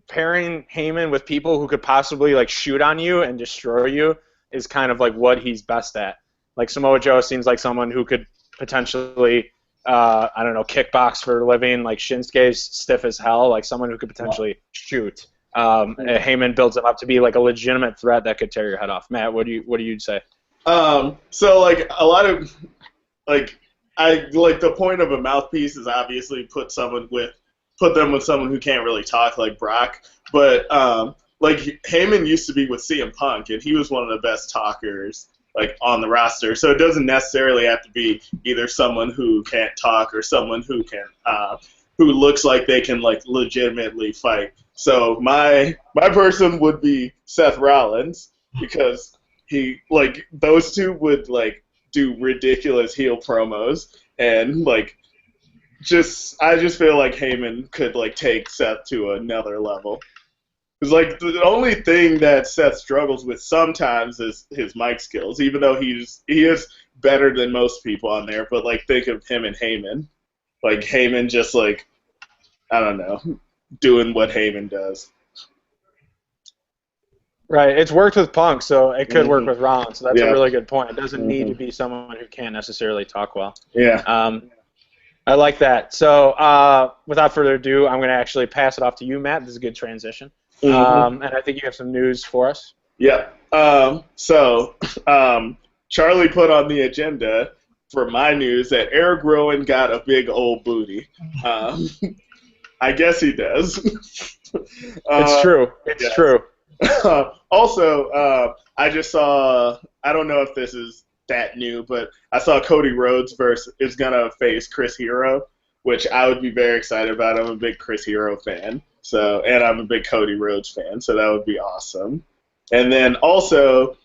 pairing Heyman with people who could possibly like shoot on you and destroy you is kind of like what he's best at. Like Samoa Joe seems like someone who could potentially, kickbox for a living. Like Shinsuke's stiff as hell, like someone who could potentially shoot. Heyman builds him up to be like a legitimate threat that could tear your head off. Matt, what do you say? So like a lot of I like the point of a mouthpiece is obviously put them with someone who can't really talk like Brock, but like Heyman used to be with CM Punk and he was one of the best talkers like on the roster. So it doesn't necessarily have to be either someone who can't talk or someone who can who looks like they can like legitimately fight. So my person would be Seth Rollins because he like those two would like do ridiculous heel promos and like I just feel like Heyman could like take Seth to another level. Because like the only thing that Seth struggles with sometimes is his mic skills, even though he is better than most people on there. But like think of him and Heyman, like Heyman just like I don't know, doing what Heyman does. Right, it's worked with Punk, so it could work with Rollins. So that's a really good point. It doesn't need to be someone who can't necessarily talk well. Yeah. I like that. So without further ado, I'm going to actually pass it off to you, Matt. This is a good transition. And I think you have some news for us. Yeah. Charlie put on the agenda for my news that Eric Rowan got a big old booty. I guess he does. It's true. It's true. Also, I just saw, I don't know if this is that new, but I saw Cody Rhodes is going to face Chris Hero, which I would be very excited about. I'm a big Chris Hero fan, and I'm a big Cody Rhodes fan, so that would be awesome. And then also,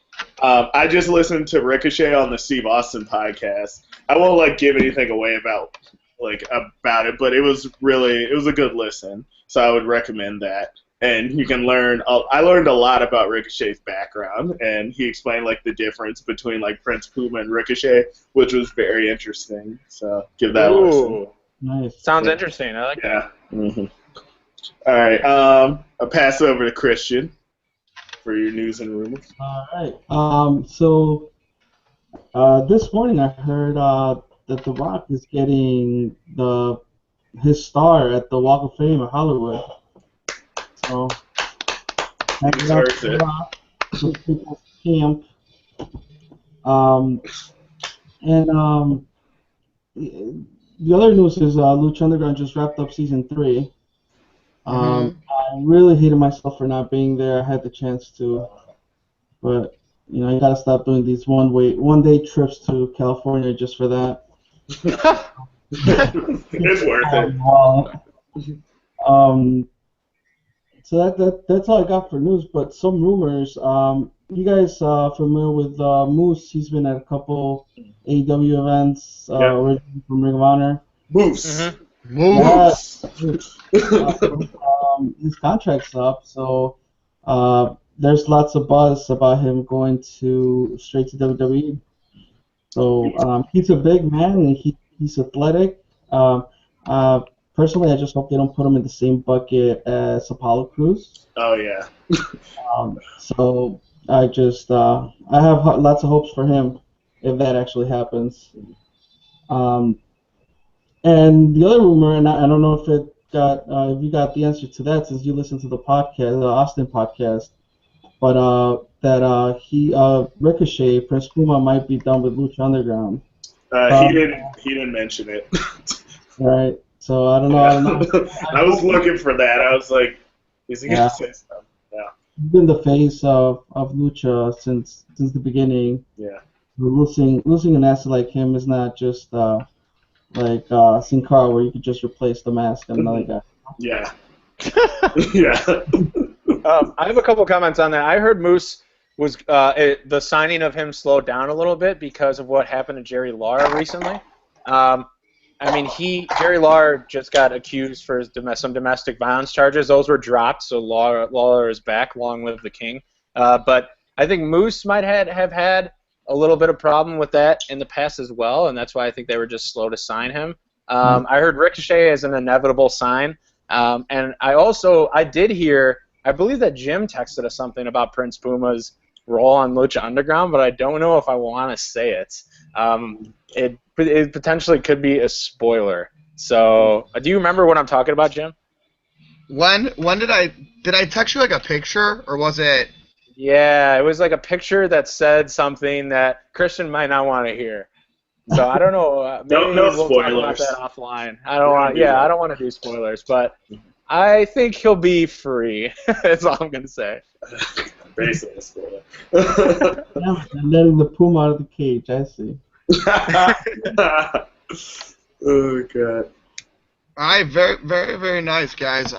I just listened to Ricochet on the Steve Austin podcast. I won't like give anything away about it, but it was a good listen. So I would recommend that. And you can learn. I learned a lot about Ricochet's background, and he explained like the difference between like Prince Puma and Ricochet, which was very interesting. So give that a listen. Ooh, Nice. sounds interesting. I like that. Yeah. All right. I'll pass it over to Christian for your news and rumors. All right. So this morning I heard that The Rock is getting his star at the Walk of Fame of Hollywood. So thank you Deserves for it. The Rock, for people's camp. And the other news is Lucha Underground just wrapped up season 3. I really hated myself for not being there. I had the chance to, but you know, you gotta stop doing these one-day trips to California just for that. It's worth it. So that's all I got for news. But some rumors. You guys familiar with Moose? He's been at a couple AEW events. Originally from Ring of Honor. Moose. Mm-hmm. Moose. His contract's up, so there's lots of buzz about him going straight to WWE. So he's a big man and he's athletic. Personally, I just hope they don't put him in the same bucket as Apollo Crews. Oh yeah. So I just I have lots of hopes for him if that actually happens. And the other rumor, and I don't know if if you got the answer to that since you listened to the podcast, the Austin podcast, but that Ricochet, Prince Puma might be done with Lucha Underground. He didn't mention it. Right. So I don't know. I was looking for that. I was like, is he gonna say something? Yeah. He's been the face of Lucha since the beginning. Yeah. Losing an asset like him is not just like Sin Cara, where you could just replace the mask and another guy. Yeah. Yeah. I have a couple comments on that. I heard Moose was the signing of him slowed down a little bit because of what happened to Jerry Lawler recently. I mean, Jerry Lawler just got accused for some domestic violence charges. Those were dropped, so Lawler is back. Long live the king. But I think Moose might have had a little bit of problem with that in the past as well, and that's why I think they were just slow to sign him. I heard Ricochet as an inevitable sign, and I did hear, I believe that Jim texted us something about Prince Puma's role on Lucha Underground, but I don't know if I want to say it. It potentially could be a spoiler. So, do you remember what I'm talking about, Jim? When did I text you like a picture, or was it? Yeah, it was like a picture that said something that Christian might not want to hear. So I don't know. Maybe No we'll talk about spoilers. that offline. I don't want to do spoilers, but I think he'll be free. That's all I'm gonna say. Basically a spoiler. Yeah, and letting the Puma out of the cage. I see. Oh god. All right, very, very, very nice, guys.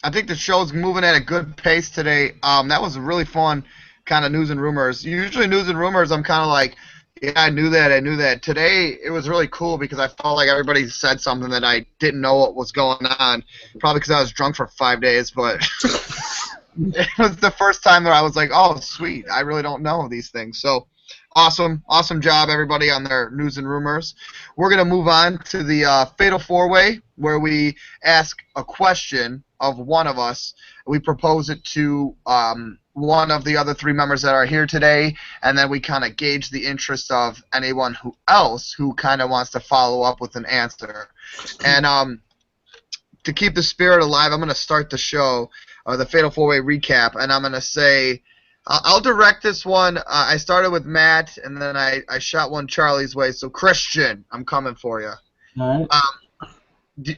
I think the show's moving at a good pace today. That was a really fun kind of news and rumors. Usually news and rumors, I'm kind of like, yeah, I knew that. Today, it was really cool because I felt like everybody said something that I didn't know what was going on. Probably because I was drunk for 5 days, but it was the first time that I was like, oh, sweet, I really don't know these things. So, awesome job, everybody, on their news and rumors. We're going to move on to the Fatal 4-Way, where we ask a question of one of us. We propose it to one of the other 3 members that are here today, and then we kind of gauge the interest of anyone else who kind of wants to follow up with an answer. And to keep the spirit alive, I'm going to start the show, the Fatal 4-Way recap, and I'm going to say, I'll direct this one. I started with Matt, and then I shot one Charlie's way. So, Christian, I'm coming for you. All right.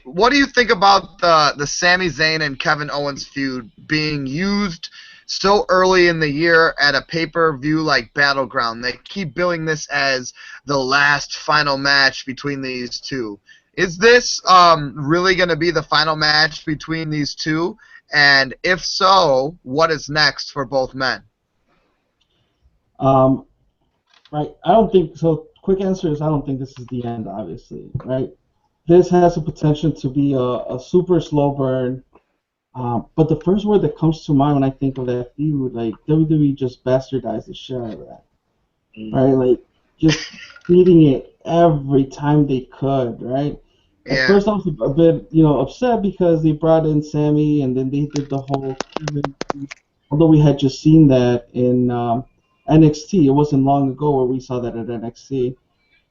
What do you think about the Sami Zayn and Kevin Owens feud being used so early in the year at a pay-per-view like Battleground? They keep billing this as the last final match between these two. Is this really going to be the final match between these two? And if so, what is next for both men? Um, right. I don't think so. Quick answer is I don't think this is the end. Obviously, right. This has the potential to be a super slow burn. But the first word that comes to mind when I think of that feud, like WWE just bastardized the shit out of that, right? Like just feeding it every time they could, right? At Yeah. first, I was a bit, upset because they brought in Sammy, and then they did the whole Kevin. Although we had just seen that in NXT, it wasn't long ago where we saw that at NXT.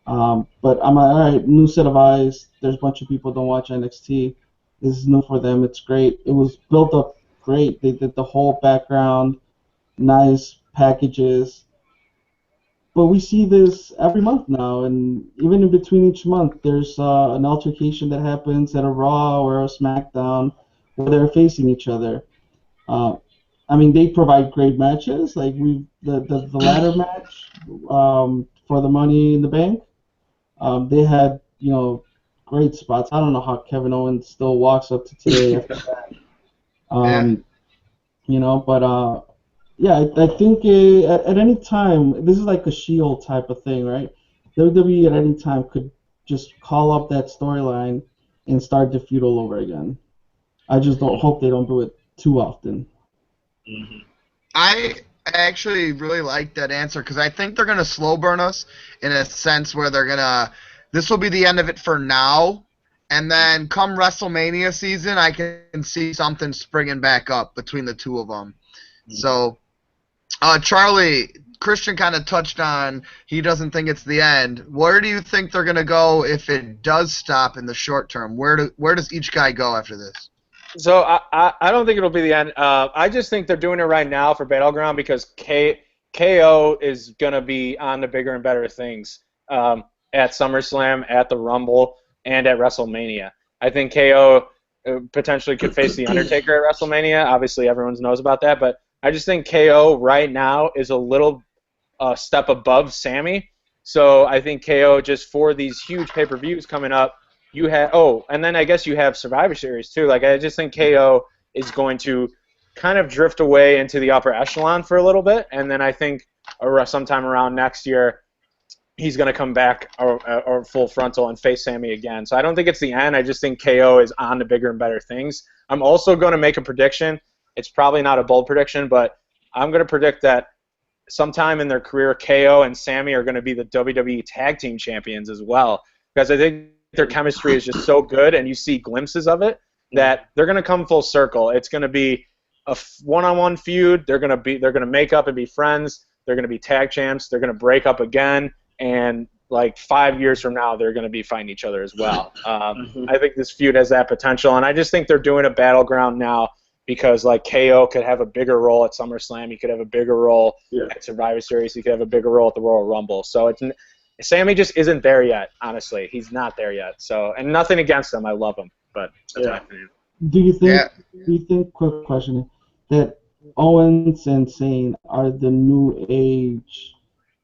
But I'm like, all right, new set of eyes. There's a bunch of people don't watch NXT. This is new for them. It's great. It was built up great. They did the whole background, nice packages. But we see this every month now, and even in between each month, there's an altercation that happens at a Raw or a SmackDown where they're facing each other. Uh, I mean, they provide great matches. Like the ladder match for the Money in the Bank. They had, great spots. I don't know how Kevin Owens still walks up to today after that. Yeah. But yeah, I think at any time, this is like a Shield type of thing, right? WWE at any time could just call up that storyline and start the feud all over again. I just don't hope they don't do it too often. I actually really like that answer because I think they're gonna slow burn us in a sense where they're gonna. This will be the end of it for now, and then come WrestleMania season, I can see something springing back up between the two of them. So, Charlie, Christian kind of touched on he doesn't think it's the end. Where do you think they're gonna go if it does stop in the short term? Where does each guy go after this? So I don't think it'll be the end. I just think they're doing it right now for Battleground because KO is going to be on the bigger and better things at SummerSlam, at the Rumble, and at WrestleMania. I think KO potentially could face The Undertaker at WrestleMania. Obviously, everyone knows about that. But I just think KO right now is a little step above Sammy. So I think KO just for these huge pay-per-views coming up, you have and then I guess you have Survivor Series too. Like I just think KO is going to kind of drift away into the upper echelon for a little bit, and then I think sometime around next year he's going to come back or full frontal and face Sammy again. So I don't think it's the end. I just think KO is on to bigger and better things. I'm also going to make a prediction. It's probably not a bold prediction, but I'm going to predict that sometime in their career, KO and Sammy are going to be the WWE Tag Team Champions as well, because I think their chemistry is just so good, and you see glimpses of it that they're going to come full circle. It's going to be a one-on-one feud. They're going to make up and be friends. They're going to be tag champs. They're going to break up again, and like 5 years from now, they're going to be fighting each other as well. I think this feud has that potential, and I just think they're doing a Battleground now because like KO could have a bigger role at SummerSlam. He could have a bigger role at Survivor Series. He could have a bigger role at the Royal Rumble. So Sammy just isn't there yet, honestly. He's not there yet. So, and nothing against him. I love him, but that's my opinion. Do you think, quick question, that Owens and Zayn are the new age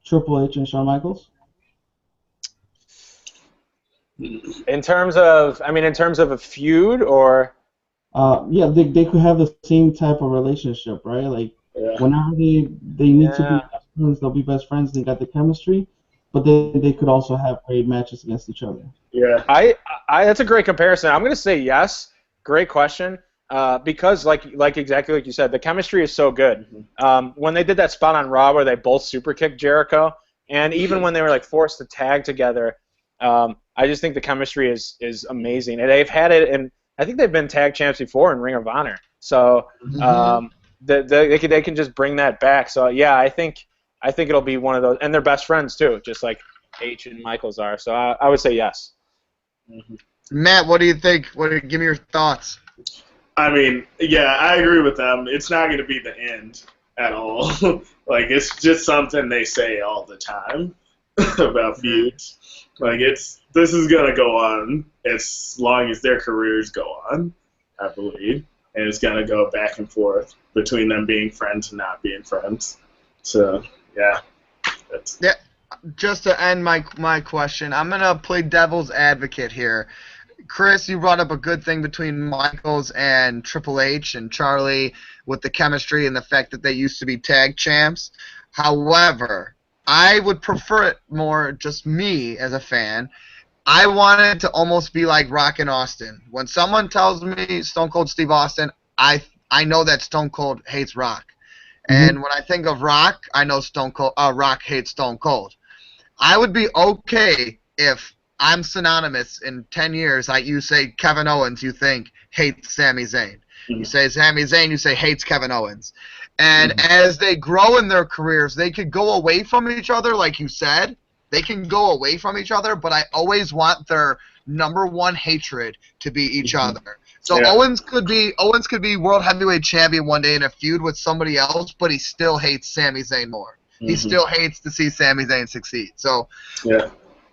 Triple H and Shawn Michaels? In terms of a feud, or yeah, they could have the same type of relationship, right? Like whenever they need to be best friends, they'll be best friends. They got the chemistry, but then they could also have great matches against each other. Yeah, I that's a great comparison. I'm gonna say yes. Great question. Because like exactly like you said, the chemistry is so good. When they did that spot on Raw where they both super kicked Jericho, and even when they were like forced to tag together, I just think the chemistry is amazing. And they've had it, and I think they've been tag champs before in Ring of Honor. So they can just bring that back. So yeah, I think it'll be one of those, and they're best friends too, just like H and Michaels are. So I would say yes. Matt, what do you think? Give me your thoughts. I mean, yeah, I agree with them. It's not going to be the end at all. Like, it's just something they say all the time about feuds. Like, this is going to go on as long as their careers go on, I believe. And it's going to go back and forth between them being friends and not being friends. So, yeah. Yeah. Just to end my question, I'm going to play devil's advocate here. Chris, you brought up a good thing between Michaels and Triple H and Charlie with the chemistry and the fact that they used to be tag champs. However, I would prefer it more, just me as a fan. I want it to almost be like Rock and Austin. When someone tells me Stone Cold Steve Austin, I know that Stone Cold hates Rock. And when I think of Rock, I know Rock hates Stone Cold. I would be okay if I'm synonymous in 10 years. Like you say Kevin Owens, you think hates Sami Zayn. You say Sami Zayn, you say hates Kevin Owens. And as they grow in their careers, they could go away from each other, like you said. They can go away from each other, but I always want their number one hatred to be each other. So Owens could be world heavyweight champion one day in a feud with somebody else, but he still hates Sami Zayn more. He still hates to see Sami Zayn succeed. So,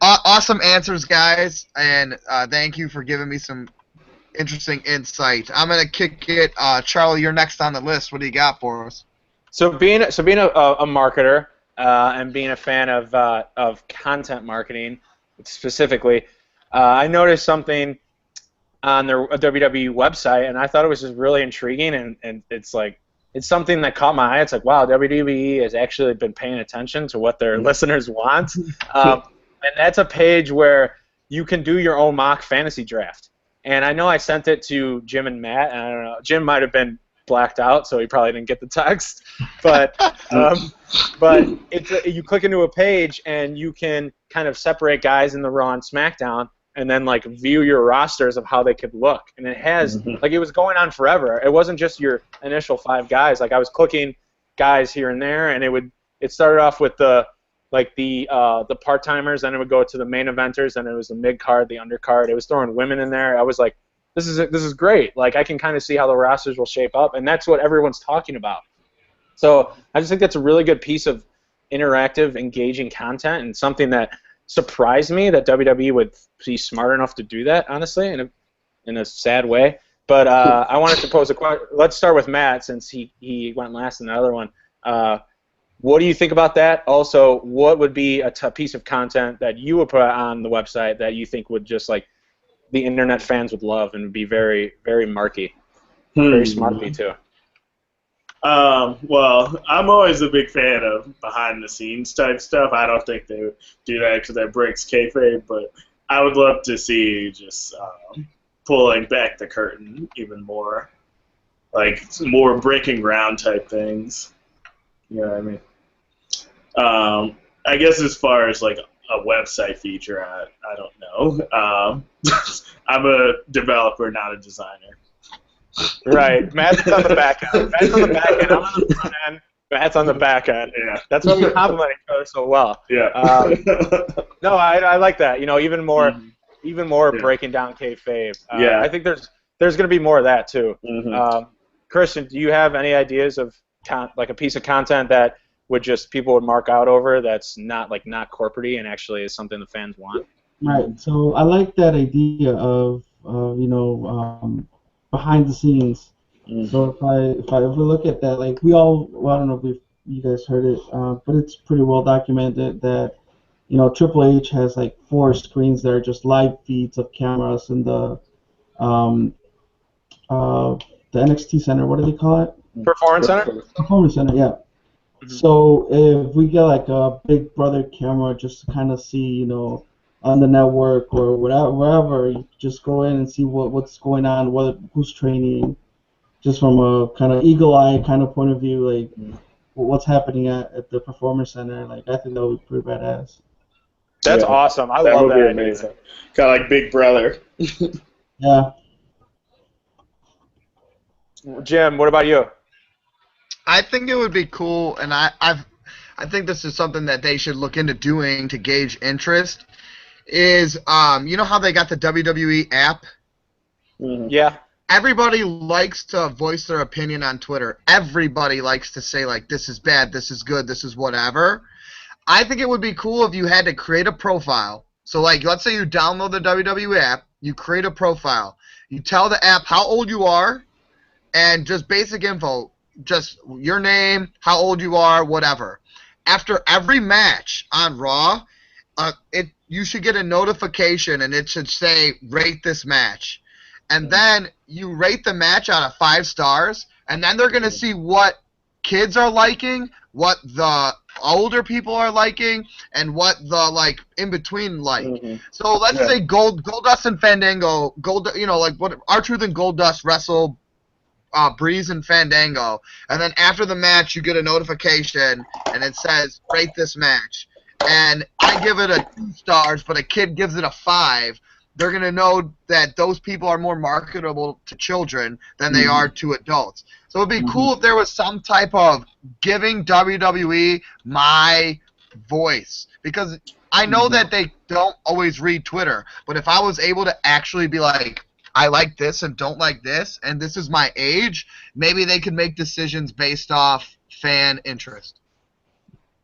awesome answers, guys, and thank you for giving me some interesting insight. I'm gonna kick it. Charlie, you're next on the list. What do you got for us? So being a marketer and being a fan of content marketing specifically, I noticed something on their WWE website, and I thought it was just really intriguing, and it's something that caught my eye. It's like, wow, WWE has actually been paying attention to what their listeners want, and that's a page where you can do your own mock fantasy draft. And I know I sent it to Jim and Matt, and I don't know, Jim might have been blacked out, so he probably didn't get the text. But you click into a page, and you can kind of separate guys in the Raw and SmackDown, and then like view your rosters of how they could look. And it has like it was going on forever. It wasn't just your initial 5 guys. Like I was clicking guys here and there, and it started off with the part-timers, then it would go to the main eventers, then it was the mid-card, the undercard. It was throwing women in there. I was like, this is great. Like I can kind of see how the rosters will shape up, and that's what everyone's talking about. So I just think that's a really good piece of interactive, engaging content, and something that surprised me that WWE would be smart enough to do that, honestly, in a sad way. But I wanted to pose a question. Let's start with Matt, since he went last in the other one. What do you think about that? Also, what would be a piece of content that you would put on the website that you think would just like the internet fans would love and would be very, very marky, very smarty too? Well, I'm always a big fan of behind-the-scenes type stuff. I don't think they would do that because that breaks kayfabe, but I would love to see just pulling back the curtain even more, like more breaking ground type things. You know what I mean? I guess as far as like a website feature, I don't know. I'm a developer, not a designer. Right. Matt's on the back end. Matt's on the back end. I'm on the front end. Matt's on the back end. Yeah. That's why we complement each other so well. Yeah. No, I like that. You know, even more breaking down kayfabe. Yeah. I think there's going to be more of that too. Christian, do you have any ideas of like a piece of content that would just people would mark out over that's not corporate-y and actually is something the fans want? Right. So I like that idea of behind the scenes. So if we look at that, like well, I don't know if you guys heard it, but it's pretty well documented that Triple H has like 4 screens that are just live feeds of cameras in the NXT Center. What do they call it? Performance Center? Performance Center, yeah. So if we get like a Big Brother camera just to kind of see, on the network or whatever, wherever, you just go in and see what's going on, who's training, just from a kind of eagle eye kind of point of view, like what's happening at the Performance Center. Like I think that would be pretty badass. That's awesome. I love that. That would be amazing. Kind of like Big Brother. Yeah. Jim, what about you? I think it would be cool, and I think this is something that they should look into doing to gauge interest. Is you know how they got the WWE app? Yeah. Everybody likes to voice their opinion on Twitter. Everybody likes to say like, this is bad, this is good, this is whatever. I think it would be cool if you had to create a profile. So like, let's say you download the WWE app, you create a profile, you tell the app how old you are, and just basic info, just your name, how old you are, whatever. After every match on Raw, you should get a notification, and it should say, rate this match. And then you rate the match out of 5 stars, and then they're going to see what kids are liking, what the older people are liking and what the like in between like. Mhm. So let's Yeah. say Goldust and Fandango, like what R-Truth and Goldust wrestle Breeze and Fandango, and then after the match you get a notification and it says rate this match, and I give it a 2 stars, but a kid gives it a 5. They're gonna know that those people are more marketable to children than they are to adults. So it'd be cool if there was some type of giving WWE my voice, because I know that they don't always read Twitter, but if I was able to actually be like, I like this and don't like this, and this is my age, maybe they could make decisions based off fan interest.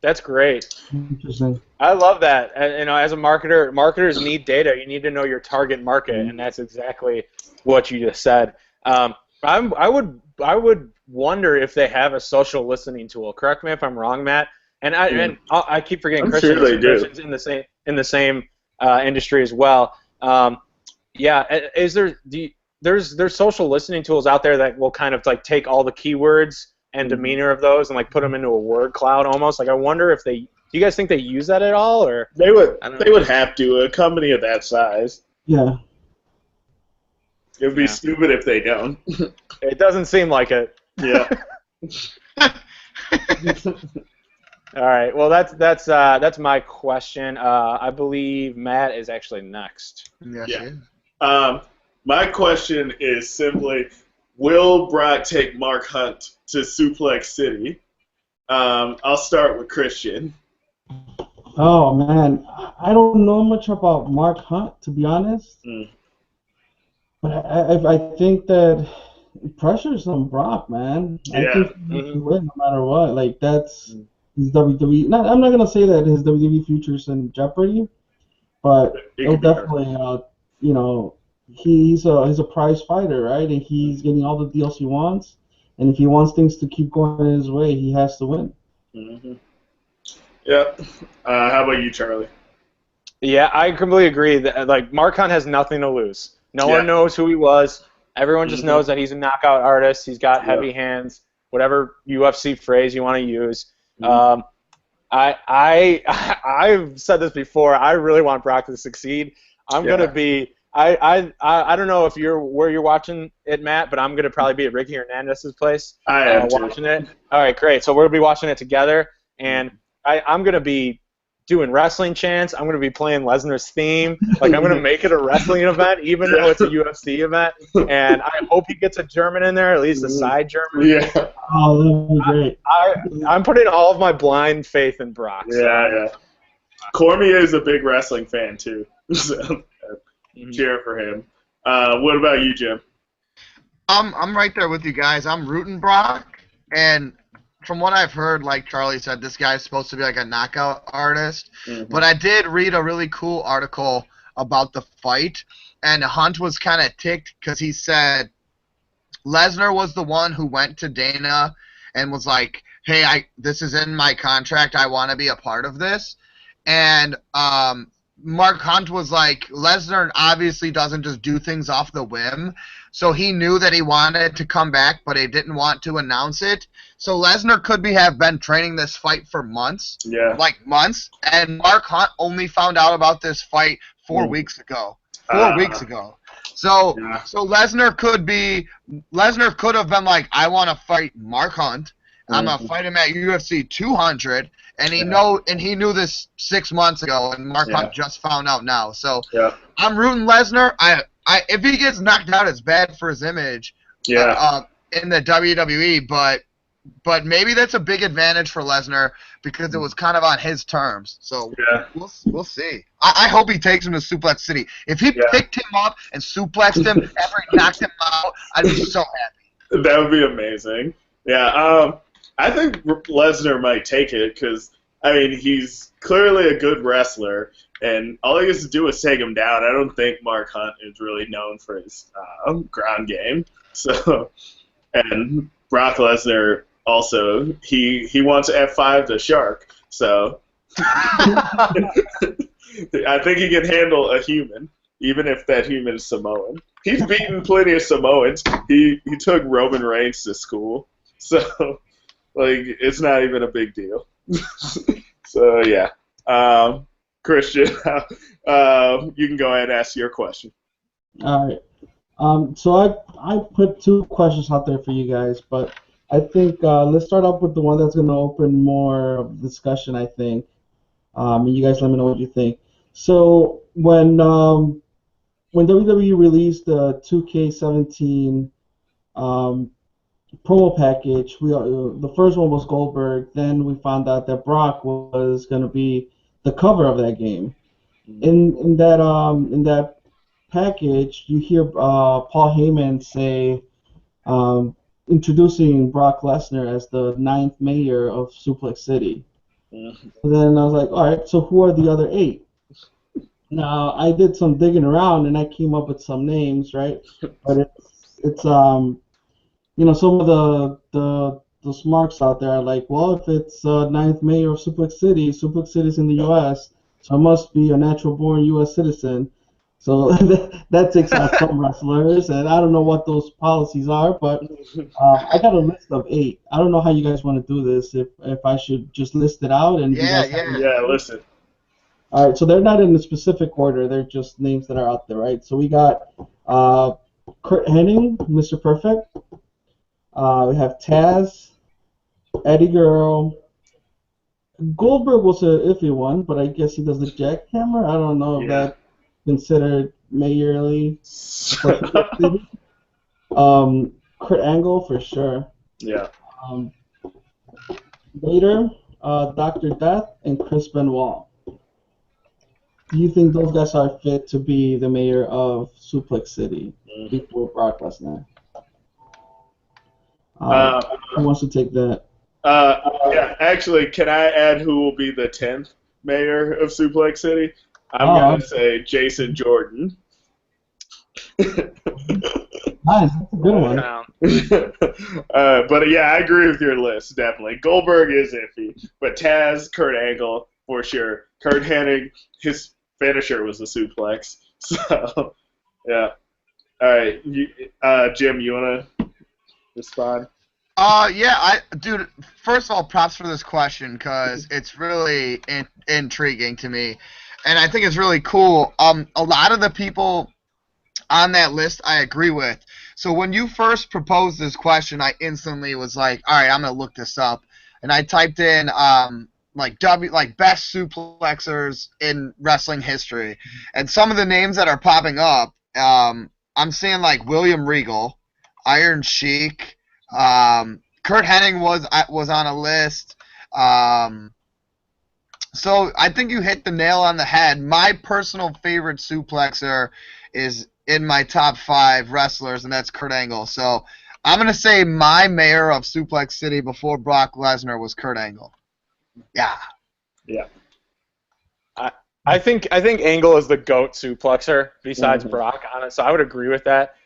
That's great. Interesting. I love that. And, you know, as a marketer, marketers need data. You need to know your target market, and that's exactly what you just said. I would wonder if they have a social listening tool. Correct me if I'm wrong, Matt. And I keep forgetting I'm Christian's sure they do. in the same industry as well. Is there there's social listening tools out there that will kind of like take all the keywords and demeanor of those and like put them into a word cloud almost. Like I wonder if they. Do you guys think they use that at all, or They would have to. A company of that size. Yeah. It would be stupid if they don't. It doesn't seem like it. Yeah. All right. Well, that's my question. I believe Matt is actually next. Yes, Yeah. yeah. My question is simply, will Brock take Mark Hunt to Suplex City? I'll start with Christian. Oh man, I don't know much about Mark Hunt, to be honest. But I think that pressure's on Brock, man. I Yeah. think he needs to win no matter what. Like that's his WWE. I'm not gonna say that his WWE future's in jeopardy, but It it'll could be hard. definitely, he's a prize fighter, right? And he's getting all the deals he wants. And if he wants things to keep going his way, he has to win. Mm-hmm. Yeah. How about you, Charlie? Yeah, I completely agree that like Mark Hunt has nothing to lose. No one knows who he was. Everyone just knows that he's a knockout artist. He's got heavy hands. Whatever UFC phrase you want to use. I've said this before. I really want Brock to succeed. I'm gonna be. I don't know if where you're watching it, Matt, but I'm gonna probably be at Ricky Hernandez's place watching it. All right, great. So we'll be watching it together, and I'm gonna be doing wrestling chants. I'm gonna be playing Lesnar's theme. Like I'm gonna make it a wrestling event, even though it's a UFC event. And I hope he gets a German in there, at least a side German. Yeah. Oh, that would be great. I'm putting all of my blind faith in Brock. Yeah. Cormier is a big wrestling fan too, so cheer for him. What about you, Jim? I'm right there with you guys. I'm rooting Brock, and from what I've heard, like Charlie said, this guy's supposed to be like a knockout artist. But I did read a really cool article about the fight, and Hunt was kind of ticked because he said Lesnar was the one who went to Dana and was like, hey, this is in my contract. I want to be a part of this. And Mark Hunt was like, Lesnar obviously doesn't just do things off the whim. So he knew that he wanted to come back, but he didn't want to announce it. So Lesnar could have been training this fight for months. Yeah. Like months. And Mark Hunt only found out about this fight 4 weeks ago. 4 weeks ago. So Lesnar could have been like, I want to fight Mark Hunt. I'm gonna fight him at UFC 200, and he knew this 6 months ago, and Mark Hunt just found out now. So I'm rooting Lesnar. If he gets knocked out, it's bad for his image. In the WWE, but maybe that's a big advantage for Lesnar because it was kind of on his terms. So we'll see. I hope he takes him to Suplex City. If he picked him up and suplexed him after he knocked him out, I'd be so happy. That would be amazing. Yeah. I think Lesnar might take it because, I mean, he's clearly a good wrestler, and all he has to do is take him down. I don't think Mark Hunt is really known for his ground game. So, and Brock Lesnar also, he wants F5 the Shark. So, I think he can handle a human, even if that human is Samoan. He's beaten plenty of Samoans. He took Roman Reigns to school. So, Like, it's not even a big deal. So, yeah. Christian, you can go ahead and ask your question. All right. So I put two questions out there for you guys, but I think let's start off with the one that's going to open more of the discussion, I think. And you guys let me know what you think. So when WWE released the 2K17 promo package, the first one was Goldberg. Then we found out that Brock was going to be the cover of that game. In that package, you hear Paul Heyman say, introducing Brock Lesnar as the ninth mayor of Suplex City. And then I was like, all right, so who are the other 8? Now I did some digging around and I came up with some names, right? But it's some of the smarks out there are like, well, if it's ninth mayor of Suplex City's in the U.S., so it must be a natural-born U.S. citizen. So that takes out some wrestlers, and I don't know what those policies are, but I got a list of 8. I don't know how you guys want to do this. If I should just list it out and you guys Yeah, listen. All right, so they're not in a specific order. They're just names that are out there, right? So we got Kurt Hennig, Mr. Perfect. We have Taz, Eddie Guerrero. Goldberg was an iffy one, but I guess he does the jackhammer. I don't know if that's considered mayorly. Kurt Angle for sure. Yeah. Later, Dr. Death and Chris Benoit. Do you think those guys are fit to be the mayor of Suplex City before Brock Lesnar? Who wants to take that? Yeah, actually, can I add who will be the 10th mayor of Suplex City? I'm going to say Jason Jordan. Nice, that's a good one. But yeah, I agree with your list, definitely. Goldberg is iffy, but Taz, Kurt Angle, for sure. Kurt Hennig, his finisher was the suplex. So, yeah. All right, Jim, you want to respond? Dude, first of all, props for this question because it's really intriguing to me, and I think it's really cool. A lot of the people on that list I agree with. So when you first proposed this question, I instantly was like, all right, I'm gonna look this up, and I typed in best suplexers in wrestling history, and some of the names that are popping up, I'm seeing like William Regal, Iron Sheik. Kurt Hennig was on a list. So I think you hit the nail on the head. My personal favorite suplexer is in my top 5 wrestlers, and that's Kurt Angle. So I'm going to say my mayor of Suplex City before Brock Lesnar was Kurt Angle. Yeah. Yeah. I think Angle is the GOAT suplexer besides Brock, honestly. So I would agree with that.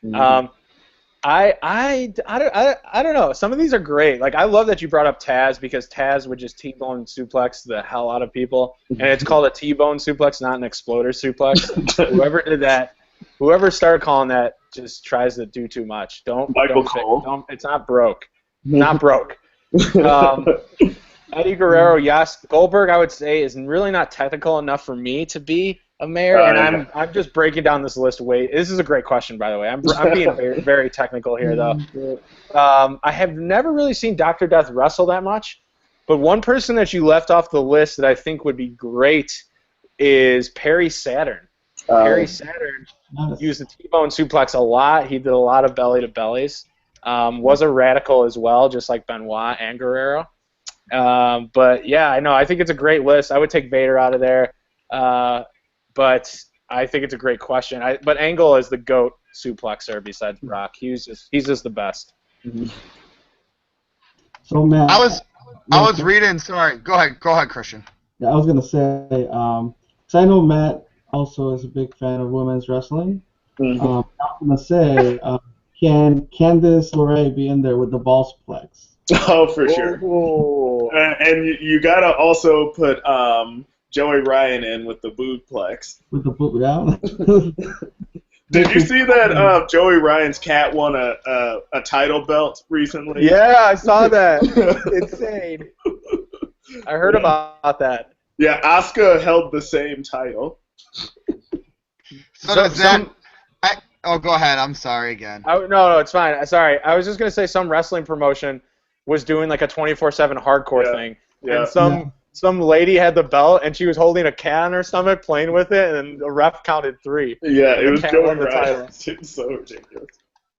I don't know. Some of these are great. Like, I love that you brought up Taz because Taz would just T-bone suplex the hell out of people. And it's called a T-bone suplex, not an exploder suplex. Whoever did that, whoever started calling that just tries to do too much. It's not broke. Not broke. Eddie Guerrero, yes. Goldberg, I would say, is really not technical enough for me to be a mayor, and I'm just breaking down this list. This is a great question, by the way. I'm being very, very technical here, though. I have never really seen Dr. Death wrestle that much, but one person that you left off the list that I think would be great is Perry Saturn. Perry Saturn used the T-bone suplex a lot. He did a lot of belly-to-bellies. Was a radical as well, just like Benoit and Guerrero. But, yeah, I know. I think it's a great list. I would take Vader out of there. But I think it's a great question. But Angle is the GOAT suplexer besides Brock. He's just the best. So, Matt, I was reading. Sorry, go ahead, Christian. Yeah, I was gonna say, because I know Matt also is a big fan of women's wrestling. I was gonna say, can Candice LeRae be in there with the ball suplex? Oh, for sure. And you gotta also put Joey Ryan in with the bootplex. With the boot, yeah. Did you see that Joey Ryan's cat won a title belt recently? Yeah, I saw that. Insane. I heard about that. Yeah, Asuka held the same title. So does that? Oh, go ahead. I'm sorry again. No, it's fine. Sorry. I was just going to say some wrestling promotion was doing like a 24/7 hardcore thing. Yeah. And some lady had the belt, and she was holding a cat on her stomach, playing with it, and the ref counted 3. Yeah, it was Joey the title. It's so ridiculous.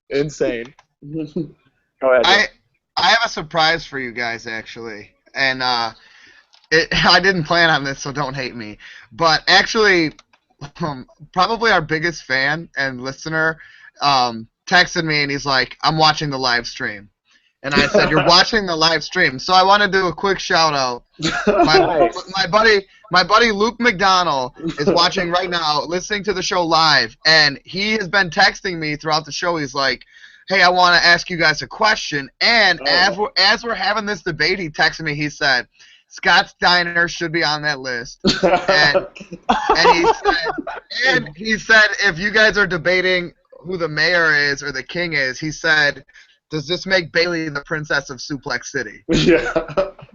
Insane. Go ahead. I have a surprise for you guys, actually. And I didn't plan on this, so don't hate me. But actually, probably our biggest fan and listener texted me, and he's like, I'm watching the live stream. And I said, you're watching the live stream. So I want to do a quick shout-out. My buddy Luke McDonald is watching right now, listening to the show live. And he has been texting me throughout the show. He's like, hey, I want to ask you guys a question. And as we're having this debate, he texted me, he said, Scott's Diner should be on that list. And he said, if you guys are debating who the mayor is or the king is, he said, does this make Bailey the princess of Suplex City? Yeah.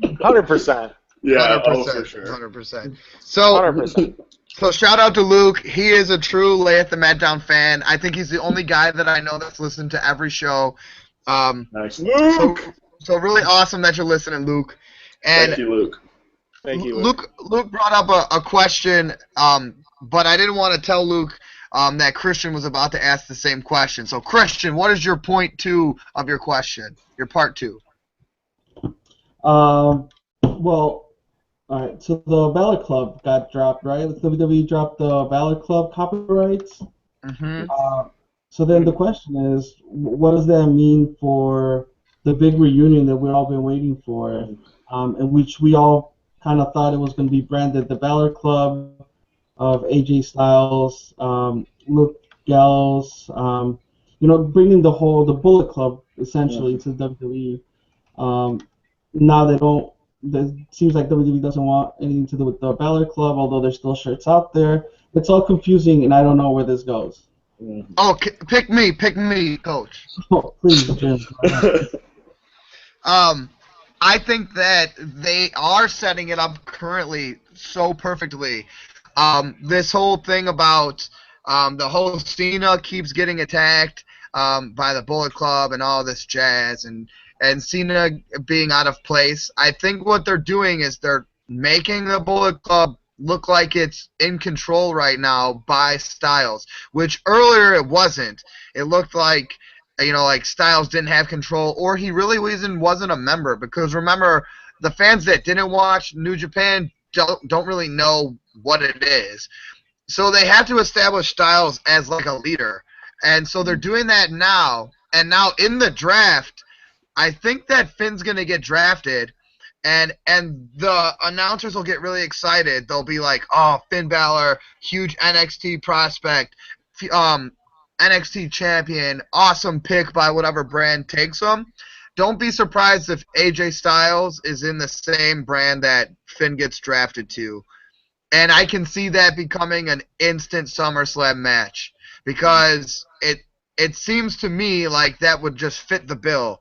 100%. Yeah, 100%. for sure. 100%. So, 100%. So shout out to Luke. He is a true Layeth the Maddown fan. I think he's the only guy that I know that's listened to every show. Nice. So really awesome that you're listening, Luke. And Thank you, Luke. Thank you, Luke brought up a question, but I didn't want to tell Luke that Christian was about to ask the same question. So Christian, what is your point 2 of your question? Your part 2. Well, all right. So the Balor Club got dropped, right? The WWE dropped the Balor Club copyrights. Mm-hmm. So then the question is, what does that mean for the big reunion that we've all been waiting for, in which we all kind of thought it was going to be branded the Balor Club of AJ Styles, Luke Gallows, bringing the Bullet Club essentially to WWE. Now it seems like WWE doesn't want anything to do with the Balor Club, although there's still shirts out there. It's all confusing, and I don't know where this goes. Oh, pick me, Coach. Oh, please, Jim. I think that they are setting it up currently so perfectly. This whole thing about the whole Cena keeps getting attacked by the Bullet Club and all this jazz, and Cena being out of place. I think what they're doing is they're making the Bullet Club look like it's in control right now by Styles, which earlier it wasn't. It looked like, like Styles didn't have control, or he really wasn't a member, because remember, the fans that didn't watch New Japan don't really know what it is. So they have to establish Styles as like a leader. And so they're doing that now. And now in the draft, I think that Finn's going to get drafted, and the announcers will get really excited. They'll be like, oh, Finn Balor, huge NXT prospect, NXT champion, awesome pick by whatever brand takes him. Don't be surprised if AJ Styles is in the same brand that Finn gets drafted to. And I can see that becoming an instant SummerSlam match, because it seems to me like that would just fit the bill.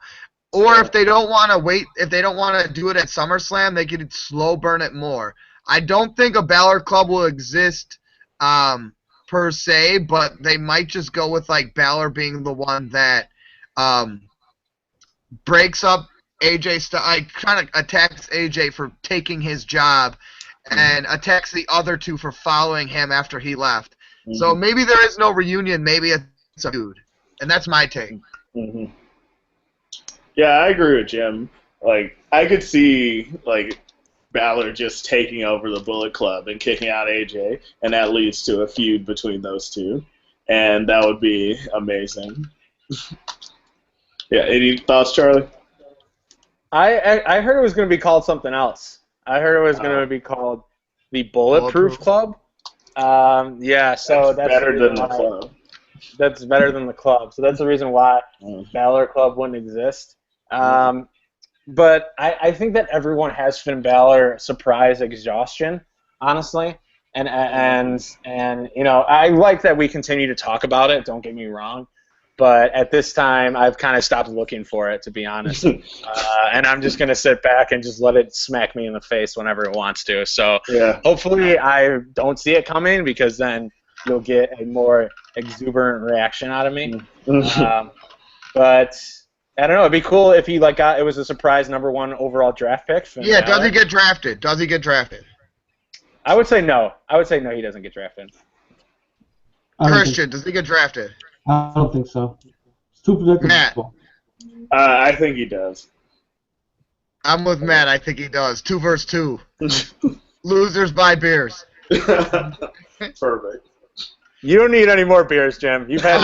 Or if they don't want to wait, if they don't want to do it at SummerSlam, they could slow burn it more. I don't think a Balor Club will exist per se, but they might just go with like Balor being the one that breaks up AJ, kind of attacks AJ for taking his job, and attacks the other two for following him after he left. Mm-hmm. So maybe there is no reunion, maybe it's a feud. And that's my take. Mm-hmm. Yeah, I agree with Jim. Like, I could see, like, Balor just taking over the Bullet Club and kicking out AJ, and that leads to a feud between those two. And that would be amazing. Yeah, any thoughts, Charlie? I heard it was going to be called something else. I heard it was going to be called the Bulletproof Club. Yeah, so that's better than the club. That's better than the club. So that's the reason why Balor Club wouldn't exist. But I think that everyone has Finn Balor surprise exhaustion, honestly. And you know, I like that we continue to talk about it. Don't get me wrong, but at this time, I've kind of stopped looking for it, to be honest. And I'm just gonna sit back and just let it smack me in the face whenever it wants to. So hopefully, I don't see it coming, because then you'll get a more exuberant reaction out of me. But I don't know. It'd be cool if he got it was a surprise #1 overall draft pick. Yeah, does he get drafted? Does he get drafted? I would say no. I would say no. He doesn't get drafted. Christian, does he get drafted? I don't think so. It's too predictable. Matt. I think he does. I'm with Matt. I think he does. 2 versus 2. Losers buy beers. Perfect. You don't need any more beers, Jim. You've had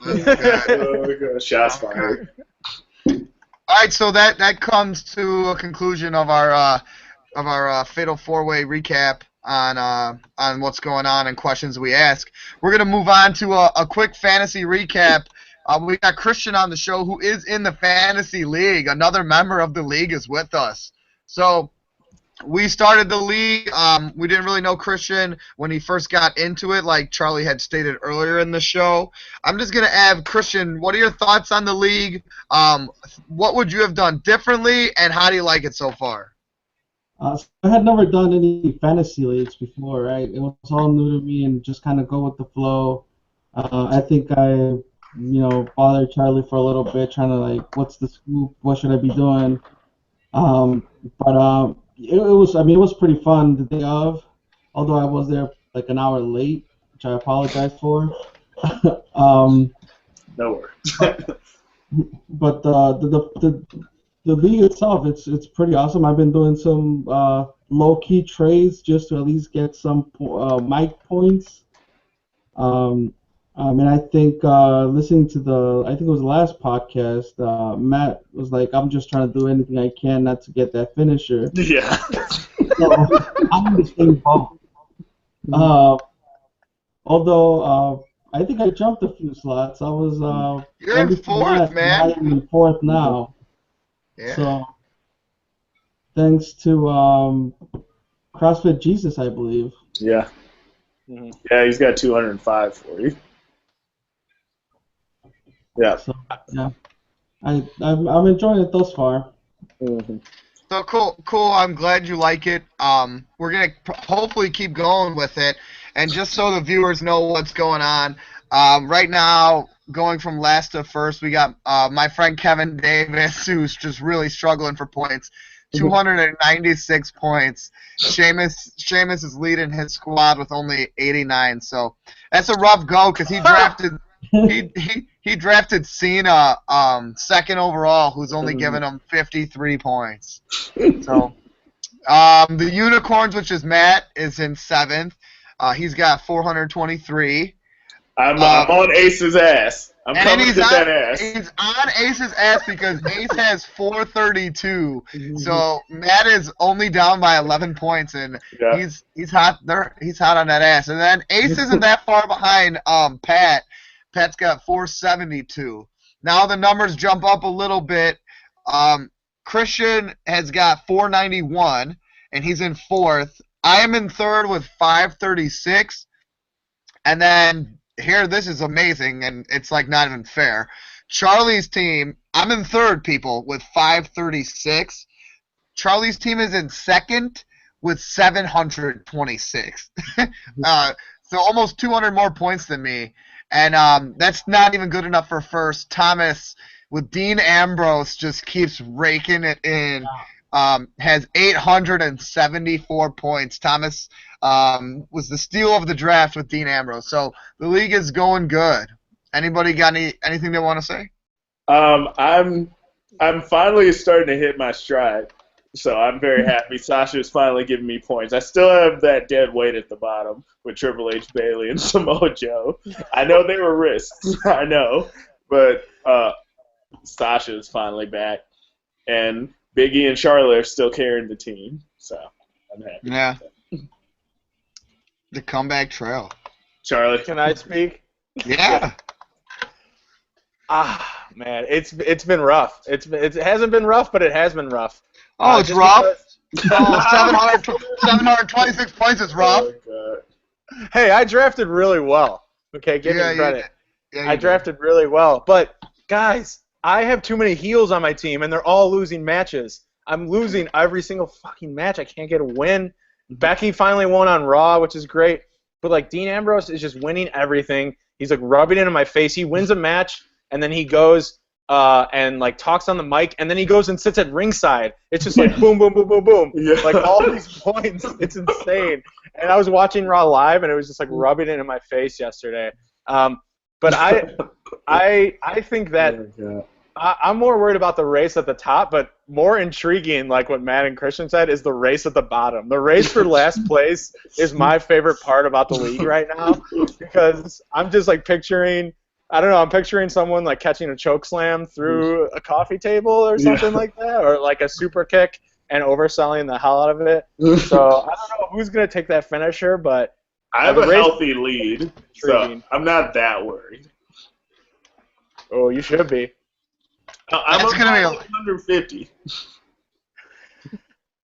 this. Shots fired. All right, so that comes to a conclusion of our Fatal 4-Way recap on what's going on and questions we ask. We're gonna move on to a quick fantasy recap. We got Christian on the show, who is in the fantasy league. Another member of the league is with us. So we started the league. We didn't really know Christian when he first got into it, like Charlie had stated earlier in the show. I'm just going to add, Christian, what are your thoughts on the league? What would you have done differently, and how do you like it so far? So I had never done any fantasy leagues before, right? It was all new to me, and just kind of go with the flow. I think I, bothered Charlie for a little bit, trying to what's the scoop? What should I be doing? But it was pretty fun the day of, although I was there an hour late, which I apologize for. No worries. But the league itself, it's pretty awesome. I've been doing some low-key trades just to at least get some mic points. And I think listening to I think it was the last podcast, Matt was like, I'm just trying to do anything I can not to get that finisher. Yeah. So I'm in the same boat. Although I think I jumped a few slots. I was you're in 4th, man. I'm in 4th now. Yeah. So thanks to CrossFit Jesus, I believe. Yeah. Yeah, he's got 205 for you. Yeah. So yeah, I'm enjoying it thus far. So cool. I'm glad you like it. We're gonna hopefully keep going with it, and just so the viewers know what's going on. Right now, going from last to first, we got my friend Kevin Davis, who's just really struggling for points. 296 points. Seamus is leading his squad with only 89. So that's a rough go, because he drafted he drafted Cena 2nd overall, who's only given him 53 points. So the Unicorns, which is Matt, is in 7th. He's got 423. I'm on Ace's ass. I'm coming to that ass. He's on Ace's ass because Ace has 432. So Matt is only down by 11 points, and he's hot. He's hot on that ass. And then Ace isn't that far behind Pat. Pat's got 472. Now the numbers jump up a little bit. Christian has got 491, and he's in 4th. I am in 3rd with 536. And then here, this is amazing, and it's not even fair. Charlie's team, I'm in 3rd, people, with 536. Charlie's team is in 2nd with 726. So almost 200 more points than me. And that's not even good enough for 1st. Thomas, with Dean Ambrose, just keeps raking it in. Has 874 points. Thomas was the steal of the draft with Dean Ambrose. So the league is going good. Anybody got anything they want to say? I'm finally starting to hit my stride. So I'm very happy. Sasha's finally giving me points. I still have that dead weight at the bottom with Triple H, Bailey, and Samoa Joe. I know they were risks. I know. But Sasha's finally back. And Big E and Charlotte are still carrying the team. So I'm happy. Yeah. The comeback trail. Charlie. Can I speak? Yeah. Man, it's been rough. It hasn't been rough, but it has been rough. Oh, it's rough? Oh, 726 points is rough. Oh, Hey, I drafted really well. Okay, give Yeah, me credit. Yeah, I drafted really well. But, guys, I have too many heels on my team, and they're all losing matches. I'm losing every single fucking match. I can't get a win. Becky finally won on Raw, which is great. But, like, Dean Ambrose is just winning everything. He's, like, rubbing it in my face. He wins a match, and then he goes and, like, talks on the mic, and then he goes and sits at ringside. It's just like boom, boom, boom, boom, boom. Yeah. Like, all these points. It's insane. And I was watching Raw live, and it was just, like, rubbing it in my face yesterday. But I think that I'm more worried about the race at the top, but more intriguing, like what Matt and Christian said, is the race at the bottom. The race for last place is my favorite part about the league right now, because I'm just like picturing, I don't know, I'm picturing someone like catching a choke slam through a coffee table or something like that, or like a super kick and overselling the hell out of it. So I don't know who's gonna take that finisher, but I have a healthy lead, so I'm not that worried. Oh, you should be. I'm It's gonna be 150.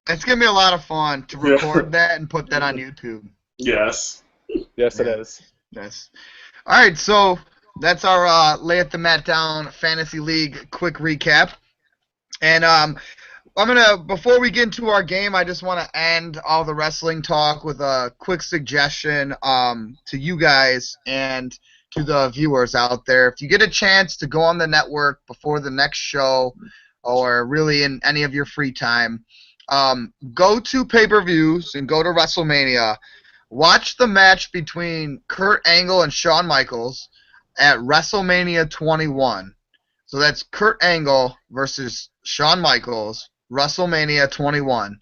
It's gonna be a lot of fun to record that and put that on YouTube. Yes. Yes, it is. Yes. All right, so that's our Layeth the Mat Down Fantasy League quick recap. And I'm gonna, before we get into our game, I just want to end all the wrestling talk with a quick suggestion to you guys and to the viewers out there. If you get a chance to go on the network before the next show, or really in any of your free time, go to pay-per-views and go to WrestleMania. Watch the match between Kurt Angle and Shawn Michaels at WrestleMania 21. So that's Kurt Angle versus Shawn Michaels, WrestleMania 21.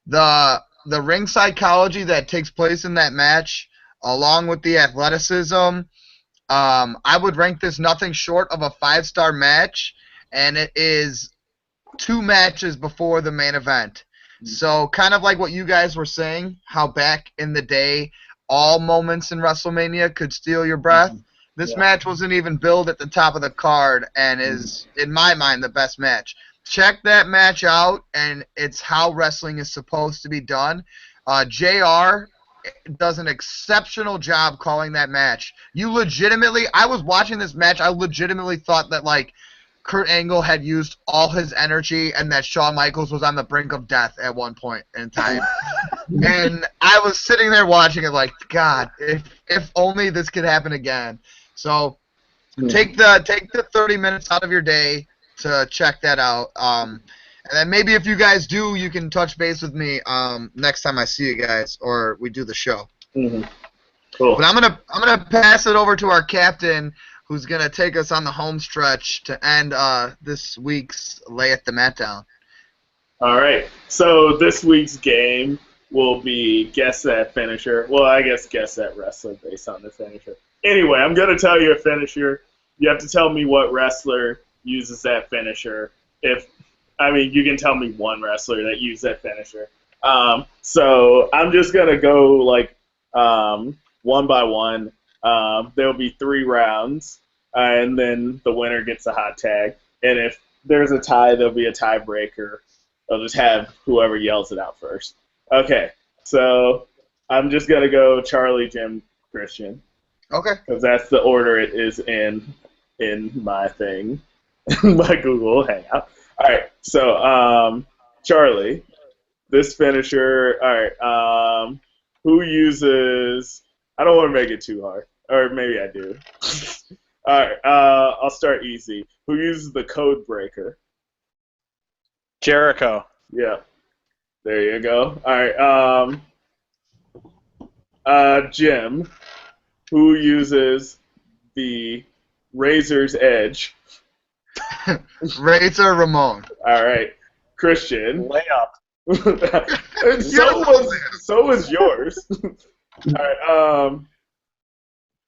The ring psychology that takes place in that match, along with the athleticism, I would rank this nothing short of a 5-star match, and it is 2 matches before the main event. So kind of like what you guys were saying, how back in the day all moments in WrestleMania could steal your breath. This match wasn't even billed at the top of the card and is, in my mind, the best match. Check that match out, and it's how wrestling is supposed to be done. JR does an exceptional job calling that match. I was watching this match, I legitimately thought that, like, Kurt Angle had used all his energy and that Shawn Michaels was on the brink of death at one point in time. And I was sitting there watching it like, God, if only this could happen again. So take the 30 minutes out of your day to check that out. And then maybe if you guys do, you can touch base with me next time I see you guys or we do the show. Cool. But I'm gonna pass it over to our captain, who's going to take us on the home stretch to end this week's Layeth the Mat Down. All right. So this week's game will be Guess That Finisher. Well, I guess Guess That Wrestler based on the finisher. Anyway, I'm going to tell you a finisher. You have to tell me what wrestler uses that finisher. You can tell me one wrestler that used that finisher. So I'm just going to go like one by one. There'll be 3 rounds, and then the winner gets a hot tag. And if there's a tie, there'll be a tiebreaker. I'll just have whoever yells it out first. Okay, so I'm just going to go Charlie, Jim, Christian. Okay. Because that's the order it is in my thing, my Google Hangout. All right, so Charlie, this finisher, all right, who uses... I don't want to make it too hard. Or maybe I do. All right, I'll start easy. Who uses the code breaker? Jericho. Yeah. There you go. All right. Jim, who uses the Razor's Edge? Razor Ramon. All right. Christian. Layup. So was yours. All right.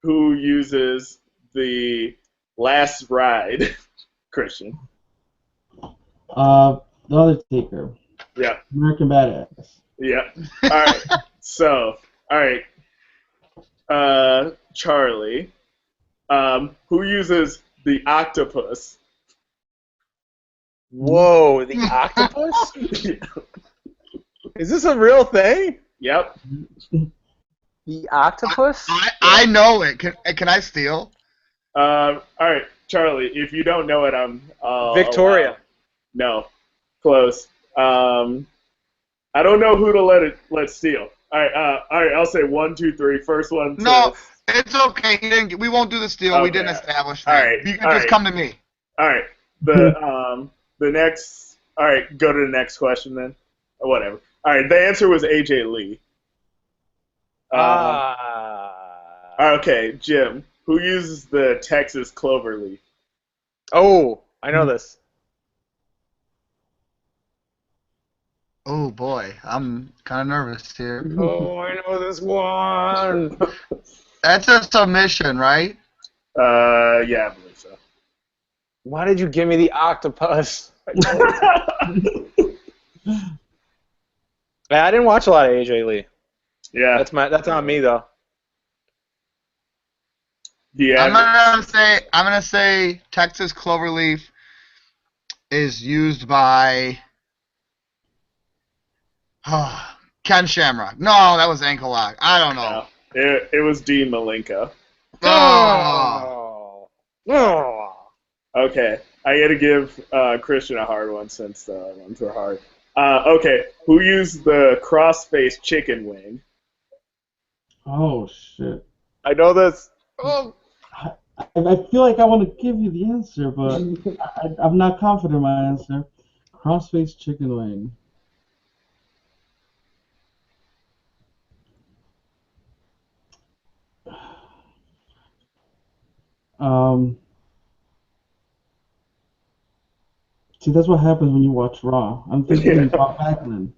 Who uses the Last Ride? Christian. The Undertaker. Yeah. American Badass. Yeah. All right. So, all right. Charlie. Who uses the octopus? Whoa, the octopus? Is this a real thing? Yep. The octopus? I know it. Can I steal? All right, Charlie. If you don't know it, Victoria. No, close. I don't know who to let steal. All right. I'll say 1, 2, 3. First one. No, it's okay. He didn't. We won't do the steal. We Okay. didn't establish that. All right, You can all just right. come to me. All right. The next. All right. Go to the next question then. Or whatever. All right. The answer was AJ Lee. Okay, Jim. Who uses the Texas cloverleaf? Oh, I know this. Oh boy, I'm kind of nervous here. Oh, I know this one. That's a submission, right? Yeah, I believe so. Why did you give me the octopus? I didn't watch a lot of AJ Lee. Yeah. That's on me though. Yeah. I'm gonna say Texas cloverleaf is used by Ken Shamrock. No, that was ankle lock. I don't know. It was Dean Malenko. Oh. Oh. Okay, I got to give Christian a hard one since the ones were hard. Okay, who used the cross-faced chicken wing? Oh shit. I know this. Oh. I feel like I want to give you the answer, but I'm not confident in my answer. Crossface chicken wing. See, that's what happens when you watch Raw. I'm thinking Bob Backlund.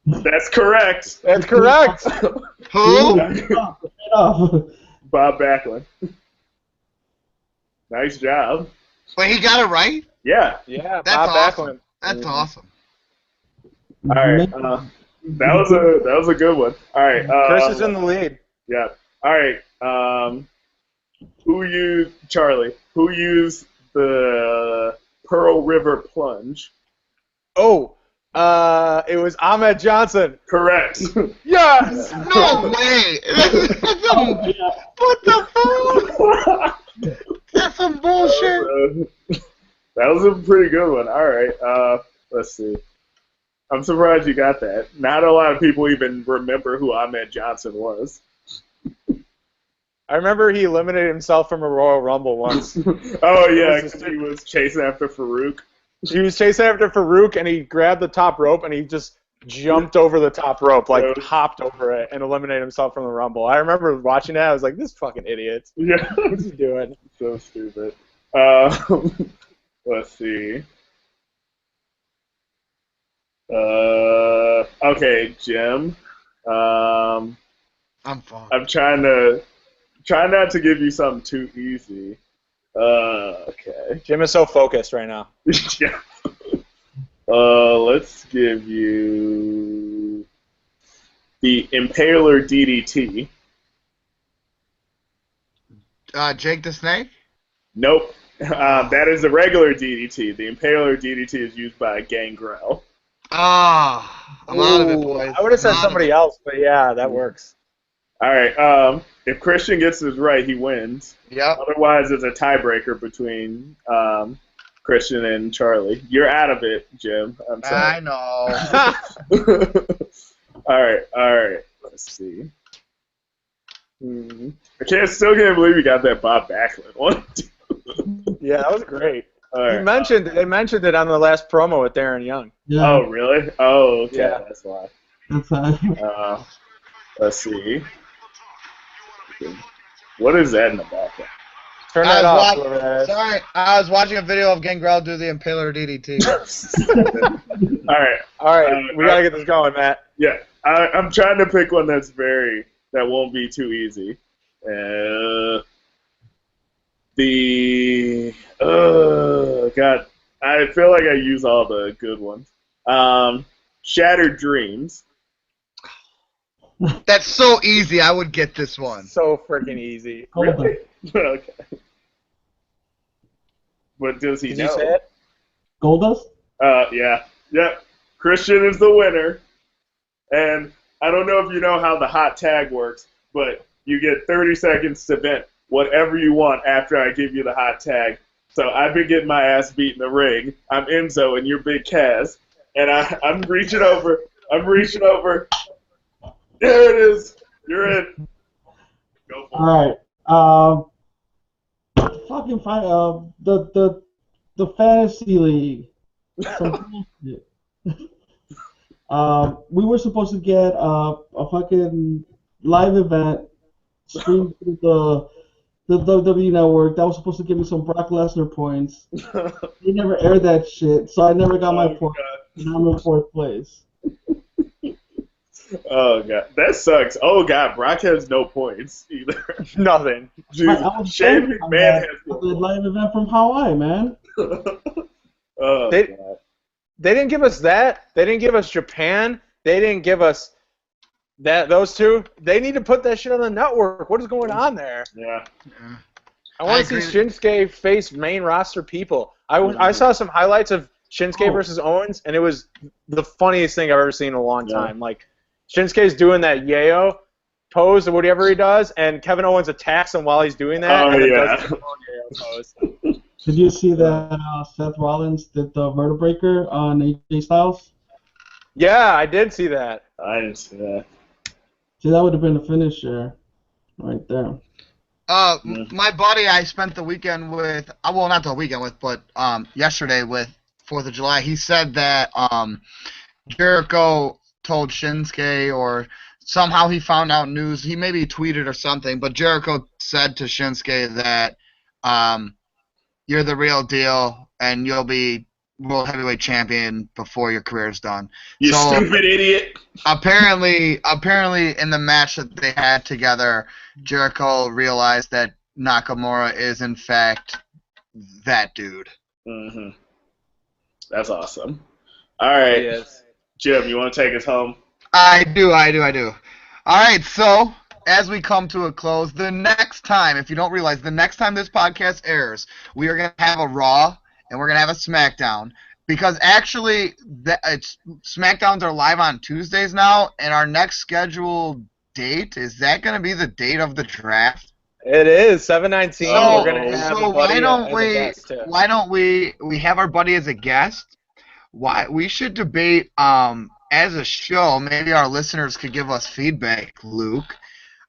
That's correct. That's correct. Who? Bob Backlund. Nice job. Wait, he got it right? Yeah. Yeah, That's Bob awesome. Backlund. That's awesome. All right. That was a good one. All right. Chris is in the lead. Yeah. All right. Charlie? Who used the Pearl River plunge? Oh, it was Ahmed Johnson. Correct. Yes. No way! What the fuck? That's some bullshit. That was a pretty good one. All right. Let's see. I'm surprised you got that. Not a lot of people even remember who Ahmed Johnson was. I remember he eliminated himself from a Royal Rumble once. Oh, yeah, because he was chasing after Farouk. He was chasing after Farouk, and he grabbed the top rope, and he just jumped over the top rope, like hopped over it, and eliminated himself from the Rumble. I remember watching that. I was like, this fucking idiot. Yeah. What's he doing? So stupid. Let's see. Okay, Jim. I'm fine. I'm trying not to give you something too easy. Okay. Jim is so focused right now. Yeah. Let's give you the Impaler DDT. Jake the Snake? Nope. That is the regular DDT. The Impaler DDT is used by Gangrel. I'm out of it, boys. I would have said somebody else, but yeah, that works. All right. If Christian gets this right, he wins. Yep. Otherwise, it's a tiebreaker between Christian and Charlie. You're out of it, Jim. I'm sorry. I know. All right. Let's see. Still can't believe you got that Bob Backlund one. Yeah, that was great. All right. They mentioned it on the last promo with Darren Young. Yeah. Oh, really? Oh, okay. Yeah. That's why. That's Let's see. What is that in the background? Turn that off, whoever that is. Sorry, I was watching a video of Gangrel do the Impaler DDT. All right. We gotta get this going, Matt. Yeah, I'm trying to pick one that won't be too easy. God, I feel like I use all the good ones. Shattered Dreams. That's so easy. I would get this one. So freaking easy. Really? Okay. What does he Did know? you say it? Goldust? Yeah. Christian is the winner. And I don't know if you know how the hot tag works, but you get 30 seconds to vent whatever you want after I give you the hot tag. So I've been getting my ass beat in the ring. I'm Enzo and you're Big Kaz. And I'm reaching over. I'm reaching over. There it is. You're in. Go for it. All right. Fucking fine. The fantasy league. Some bullshit. We were supposed to get a fucking live event streamed through the WWE Network. That was supposed to give me some Brock Lesnar points. They never aired that shit, so I never got my points. God. And I'm in fourth place. Oh god, that sucks. Oh god, Brock has no points either. Nothing. Dude, I was Shane banking on McMahon that has no for the live event from Hawaii, man. Oh They- god. They didn't give us that. They didn't give us Japan. They didn't give us those two. They need to put that shit on the network. What is going on there? Yeah. I want to agree. see Shinsuke face main roster people. I saw some highlights of Shinsuke versus Owens, and it was the funniest thing I've ever seen in a long time. Like, Shinsuke's doing that yayo pose or whatever he does, and Kevin Owens attacks him while he's doing that. Oh, and then yeah. does his own yayo pose. Did you see that Seth Rollins did the Vertebraker on AJ Styles? Yeah, I did see that. I didn't see that. See, that would have been a finisher right there. My buddy I spent the weekend with, well, not the weekend with, but yesterday with 4th of July, he said that Jericho told Shinsuke, or somehow he found out news, he maybe tweeted or something, but Jericho said to Shinsuke that you're the real deal and you'll be world heavyweight champion before your career is done. You So, stupid idiot. apparently in the match that they had together, Jericho realized that Nakamura is in fact that dude. Mm-hmm. That's awesome. All right, Yes. Jim, you want to take us home? I do. All right, so as we come to a close, the next time, if you don't realize, the next time this podcast airs, we are going to have a Raw and we're going to have a SmackDown. Because actually, SmackDowns are live on Tuesdays now, and our next scheduled date, is that going to be the date of the draft? It is 7/19. So, We're gonna have so a buddy why don't we have our buddy as a guest? Why we should debate as a show. Maybe our listeners could give us feedback, Luke.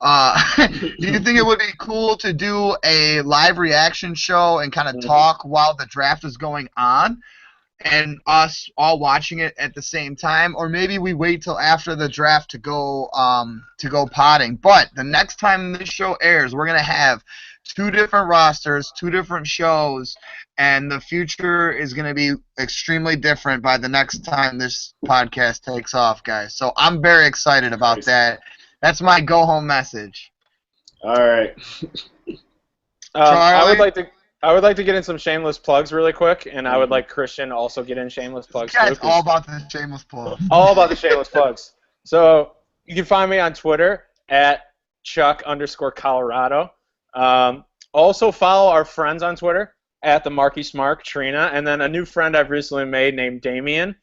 Do you think it would be cool to do a live reaction show and kind of talk while the draft is going on, and us all watching it at the same time? Or maybe we wait till after the draft to go potting. But the next time this show airs, we're gonna have 2 different rosters, 2 different shows, and the future is gonna be extremely different by the next time this podcast takes off, guys. So I'm very excited about that. That's my go-home message. All right. I would like to get in some shameless plugs really quick, and I would like Christian also get in shameless plugs Guys, too. all about the shameless plug. All about the shameless plugs. So you can find me on Twitter at Chuck_Colorado. Also follow our friends on Twitter at the Marky Smark, Trina, and then a new friend I've recently made named Damien.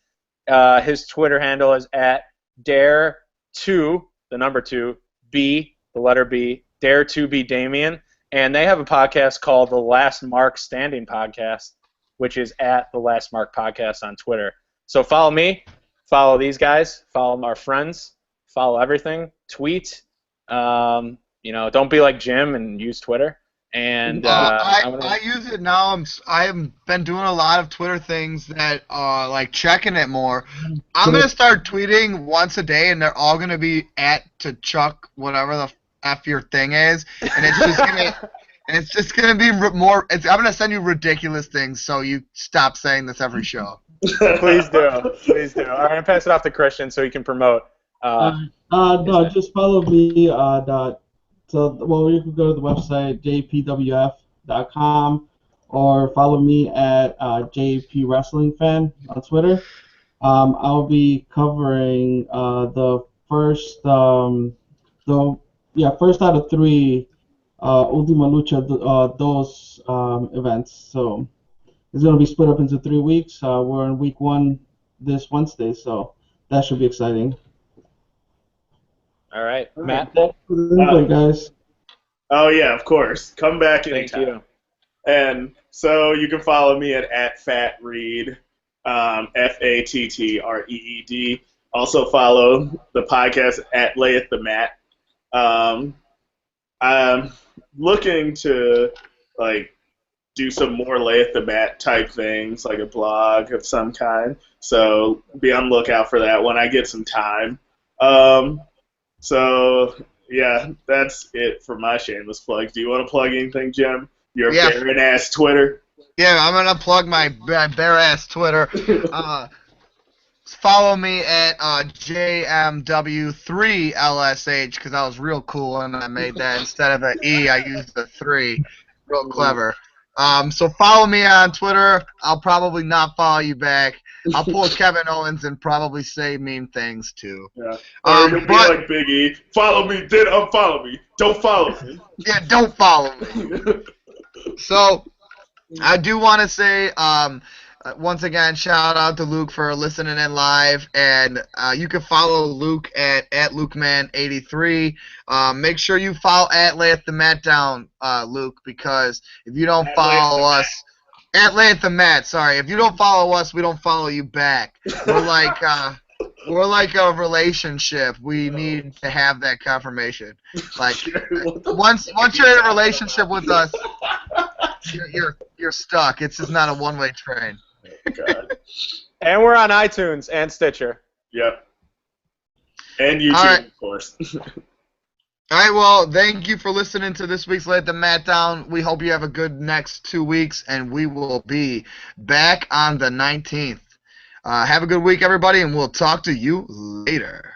His Twitter handle is at Dare2, the number 2, B, the letter B, Dare2be Damien. And they have a podcast called The Last Mark Standing Podcast, which is at The Last Mark Podcast on Twitter. So follow me, follow these guys, follow our friends, follow everything, tweet. Don't be like Jim and use Twitter. And I use it now. I've been doing a lot of Twitter things that like checking it more. I'm gonna start tweeting once a day, and they're all gonna be at to Chuck whatever the F your thing is, and it's just gonna be more. I'm gonna send you ridiculous things, so you stop saying this every show. Please do. All right, I'm gonna pass it off to Christian so he can promote. No, just follow me. You can go to the website jpwf.com or follow me at JP Wrestling Fan on Twitter. I'll be covering the first out of 3 Ultima Lucha dos events. So it's going to be split up into 3 weeks. We're in week 1 this Wednesday, so that should be exciting. All right, Matt. Thanks for the invite, guys. Oh yeah, of course. Come back Thank anytime. you. And so you can follow me at FatReed, FATTREED. Also follow the podcast at Layeth the Mat. I'm looking to like do some more Layeth the Mat type things, like a blog of some kind. So be on the lookout for that when I get some time. So yeah, that's it for my shameless plug. Do you want to plug anything, Jim? Your Yeah. barren ass Twitter. Yeah, I'm gonna plug my bare ass Twitter. Follow me at JMW3LSH because I was real cool and I made that instead of an E, I used a 3. Real clever. So follow me on Twitter. I'll probably not follow you back. I'll pull Kevin Owens and probably say mean things too. Yeah. Or you'll be but like Big E. Follow me, then unfollow me. Don't follow me. yeah, don't follow me. So I do want to say, once again, shout out to Luke for listening in live, and you can follow Luke at LukeMan83. Make sure you follow at Layeth the Mat Down, Luke, because if you don't follow us, at Layeth the Mat, sorry, if you don't follow us, we don't follow you back. We're like a relationship. We need to have that confirmation. Like once you're in a relationship with us, you're stuck. It's just not a one-way train. God. And we're on iTunes and Stitcher. Yep. And YouTube, right. of course. All right, well, thank you for listening to this week's Let the Mat Down. We hope you have a good next 2 weeks, and we will be back on the 19th. Have a good week, everybody, and we'll talk to you later.